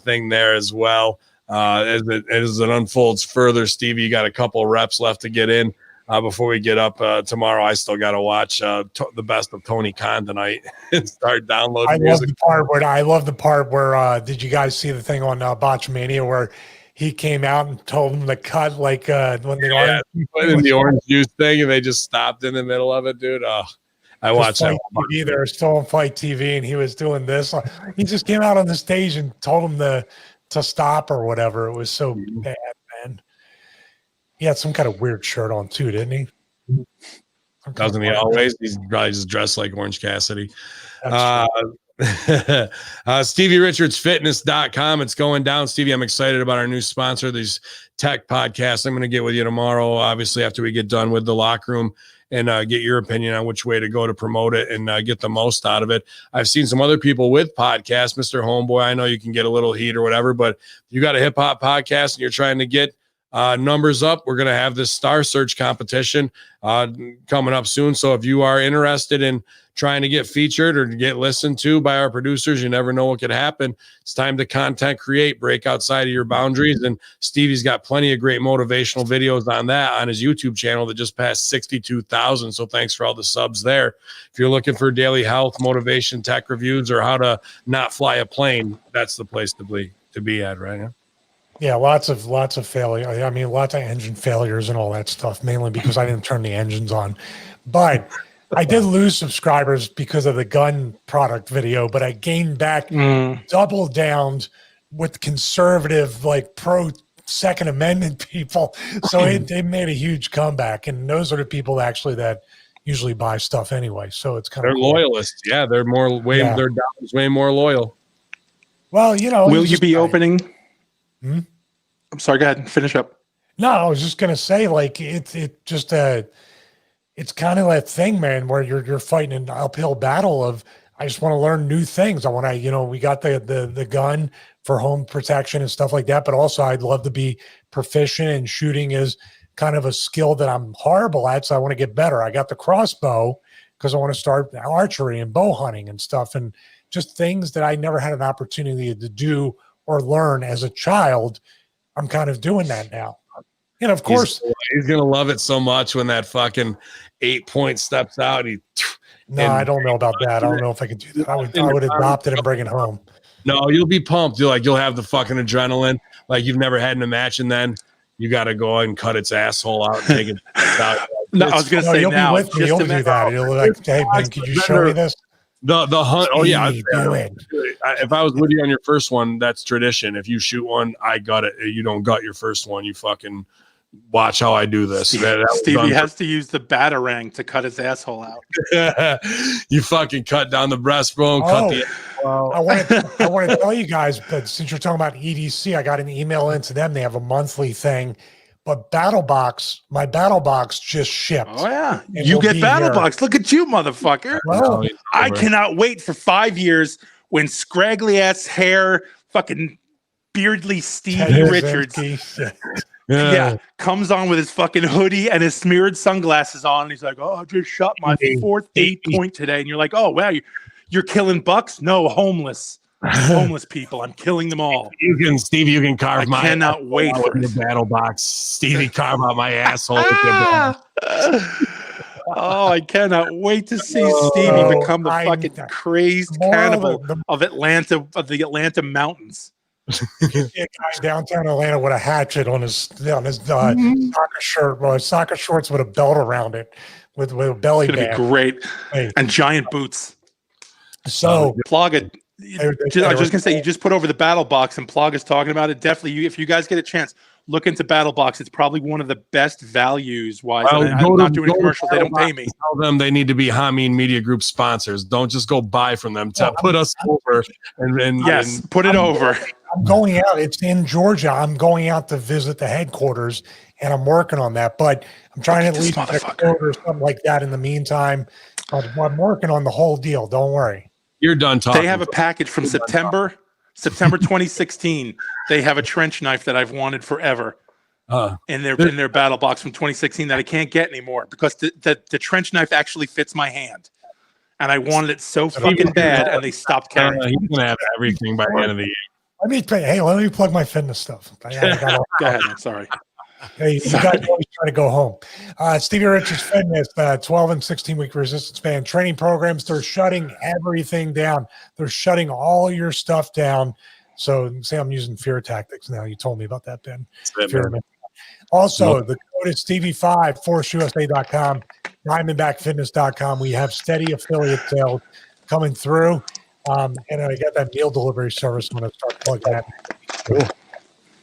thing there as well. As it unfolds further, Stevie, you got a couple of reps left to get in before we get up tomorrow. I still got to watch the best of Tony Khan tonight and start downloading I music. love the part where did you guys see the thing on Botchmania where he came out and told them to cut when the orange juice thing, and they just stopped in the middle of it, dude. I watched that. They're still on Fight TV, and he was doing this. He just came out on the stage and told them to stop or whatever. It was so bad, man. He had some kind of weird shirt on too, didn't he? Doesn't he always? He's probably just dressed like Orange Cassidy. StevieRichardsFitness.com. It's going down. Stevie, I'm excited about our new sponsor, these tech podcasts. I'm going to get with you tomorrow, obviously, after we get done with the locker room, and get your opinion on which way to go to promote it and get the most out of it. I've seen some other people with podcasts. Mr. Homeboy, I know you can get a little heat or whatever, but if you got a hip hop podcast and you're trying to get numbers up, we're going to have this Star Search competition coming up soon. So if you are interested in trying to get featured or to get listened to by our producers, you never know what could happen. It's time to content create, break outside of your boundaries. And Stevie's got plenty of great motivational videos on that on his YouTube channel that just passed 62,000. So thanks for all the subs there. If you're looking for daily health, motivation, tech reviews, or how to not fly a plane, that's the place to be at right now. Yeah, lots of failure. I mean, lots of engine failures and all that stuff, mainly because I didn't turn the engines on. But I did lose subscribers because of the gun product video, but I gained back double down with conservative, like pro Second Amendment people. So they made a huge comeback, and those are the people actually that usually buy stuff anyway. So it's kind of cool. Loyalists. Yeah, their dollars way more loyal. Well, will you be opening? I'm sorry, go ahead and finish up. No, I was just gonna say, like, it's kind of that thing, man, where you're fighting an uphill battle of, I just want to learn new things. I want to, we got the gun for home protection and stuff like that, but also I'd love to be proficient, and shooting is kind of a skill that I'm horrible at, so I want to get better. I got the crossbow because I want to start archery and bow hunting and stuff, and just things that I never had an opportunity to do or learn as a child. I'm kind of doing that now. And of course, he's going to love it so much when that fucking 8-point steps out. I don't know about that. I don't know if I could do that. I would adopt it and bring it home. No, you'll be pumped. You'll have the fucking adrenaline like you've never had in a match, and then you got to go and cut its asshole out and take it out. No, I was going to say you'll now. Be with me. You'll do that. You'll like, hey, man, could you show me this? The hunt. Oh yeah. If I was with you on your first one, that's tradition. If you shoot one, I gut it. You don't gut your first one. You fucking watch how I do this. Stevie has to use the batarang to cut his asshole out. You fucking cut down the breastbone, cut the Well, I want to tell you guys, but since you're talking about EDC, I got an email into them. They have a monthly thing, but my battle box just shipped. Oh yeah, It you will get be battle here. box. Look at you, motherfucker. Well, I cannot wait for 5 years when scraggly ass hair, fucking beardly Stevie Ted Richards, Kaczynski. yeah, comes on with his fucking hoodie and his smeared sunglasses on. And he's like, "Oh, I just shot my fourth date point today," and you're like, "Oh wow, you're killing bucks? No, homeless people. I'm killing them all." Stevie, you can carve my. I cannot wait for the battle box. Stevie, carve out my asshole. With your battle. Oh, I cannot wait to see Stevie become the fucking crazed cannibal of Atlanta, of the Atlanta mountains. A guy downtown Atlanta with a hatchet on his soccer shirt, well, his soccer shorts with a belt around it, with a belly It's gonna band. be great, Hey. and giant boots. So Plaga, I was just gonna say, you just put over the battle box, and Plaga's talking about it. Definitely, if you guys get a chance, look into battle box. It's probably one of the best values wise. I'm not doing a commercial; they don't pay me. Tell them they need to be Hamin Media Group sponsors. Don't just go buy from them. Put us over and yes, put it over. I'm going out. It's in Georgia. I'm going out to visit the headquarters, and I'm working on that. But I'm trying to at least get a quote or something like that in the meantime. I'm working on the whole deal. Don't worry. You're done talking. They have a package from September 2016. They have a trench knife that I've wanted forever in their battle box from 2016 that I can't get anymore because the trench knife actually fits my hand. And I wanted it so fucking bad, and they stopped carrying it. He's going to have everything by the end of the year. Let me plug my fitness stuff. Go ahead. I'm sorry. Hey, you guys always try to go home. Stevie Richards Fitness, 12 and 16-week resistance band training programs. They're shutting everything down. They're shutting all your stuff down. So say I'm using fear tactics now. You told me about that, Ben. Also, the code is Stevie5, forceusa.com, diamondbackfitness.com. We have steady affiliate sales coming through. And I got that meal delivery service when I start plugging that. Cool.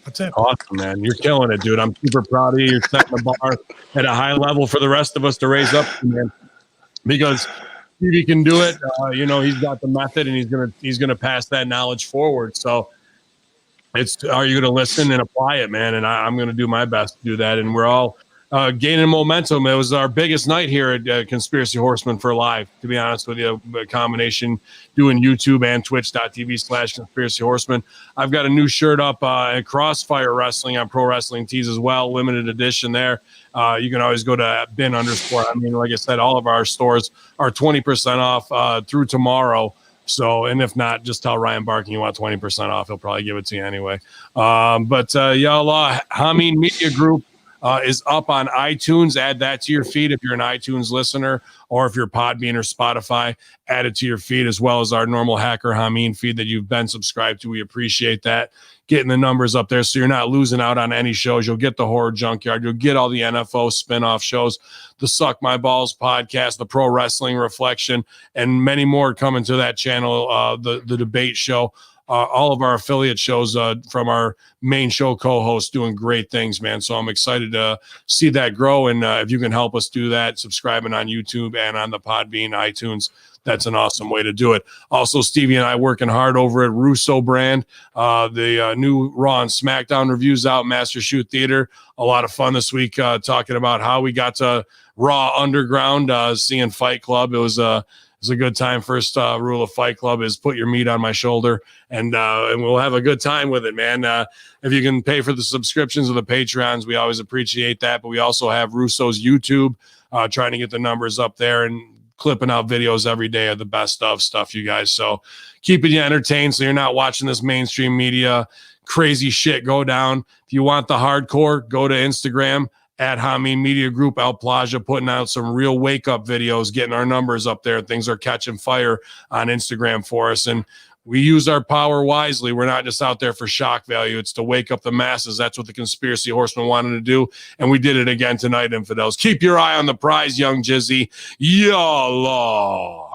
That's it. Awesome, man. You're killing it, dude. I'm super proud of you. You're setting the bar at a high level for the rest of us to raise up to, man. Because Stevie can do it. He's got the method, and he's gonna pass that knowledge forward. So are you gonna listen and apply it, man? And I'm gonna do my best to do that. And we're all gaining momentum. It was our biggest night here at Conspiracy Horsemen for Live, to be honest with you. A combination doing YouTube and twitch.tv/Conspiracy Horsemen. I've got a new shirt up at Crossfire Wrestling on Pro Wrestling Tees as well, limited edition there. You can always go to bin_. I mean, like I said, all of our stores are 20% off through tomorrow. So, and if not, just tell Ryan Barking you want 20% off. He'll probably give it to you anyway. But y'all, Hamin Media Group is up on iTunes. Add that to your feed if you're an iTunes listener, or if you're Podbean or Spotify, add it to your feed, as well as our normal Hacker Hamin feed that you've been subscribed to. We appreciate that. Getting the numbers up there so you're not losing out on any shows. You'll get the Horror Junkyard. You'll get all the NFO spinoff shows, the Suck My Balls podcast, the Pro Wrestling Reflection, and many more coming to that channel, the debate show. All of our affiliate shows from our main show co-hosts doing great things, man. So I'm excited to see that grow. And if you can help us do that, subscribing on YouTube and on the Podbean, iTunes, that's an awesome way to do it. Also, Stevie and I working hard over at Russo Brand. The new Raw and SmackDown reviews out, Master Shoot Theater. A lot of fun this week talking about how we got to Raw Underground, seeing Fight Club. It was a good time. First rule of Fight Club is put your meat on my shoulder, and we'll have a good time with it, man. If you can pay for the subscriptions or the Patreons, we always appreciate that. But we also have Russo's YouTube, trying to get the numbers up there and clipping out videos every day of the best of stuff, you guys. So keeping you entertained so you're not watching this mainstream media crazy shit go down. If you want the hardcore, go to Instagram at Hamin Media Group, El Plaja, putting out some real wake-up videos, getting our numbers up there. Things are catching fire on Instagram for us, and we use our power wisely. We're not just out there for shock value. It's to wake up the masses. That's what the Conspiracy Horsemen wanted to do, and we did it again tonight, infidels. Keep your eye on the prize, young Jizzy. Yalla.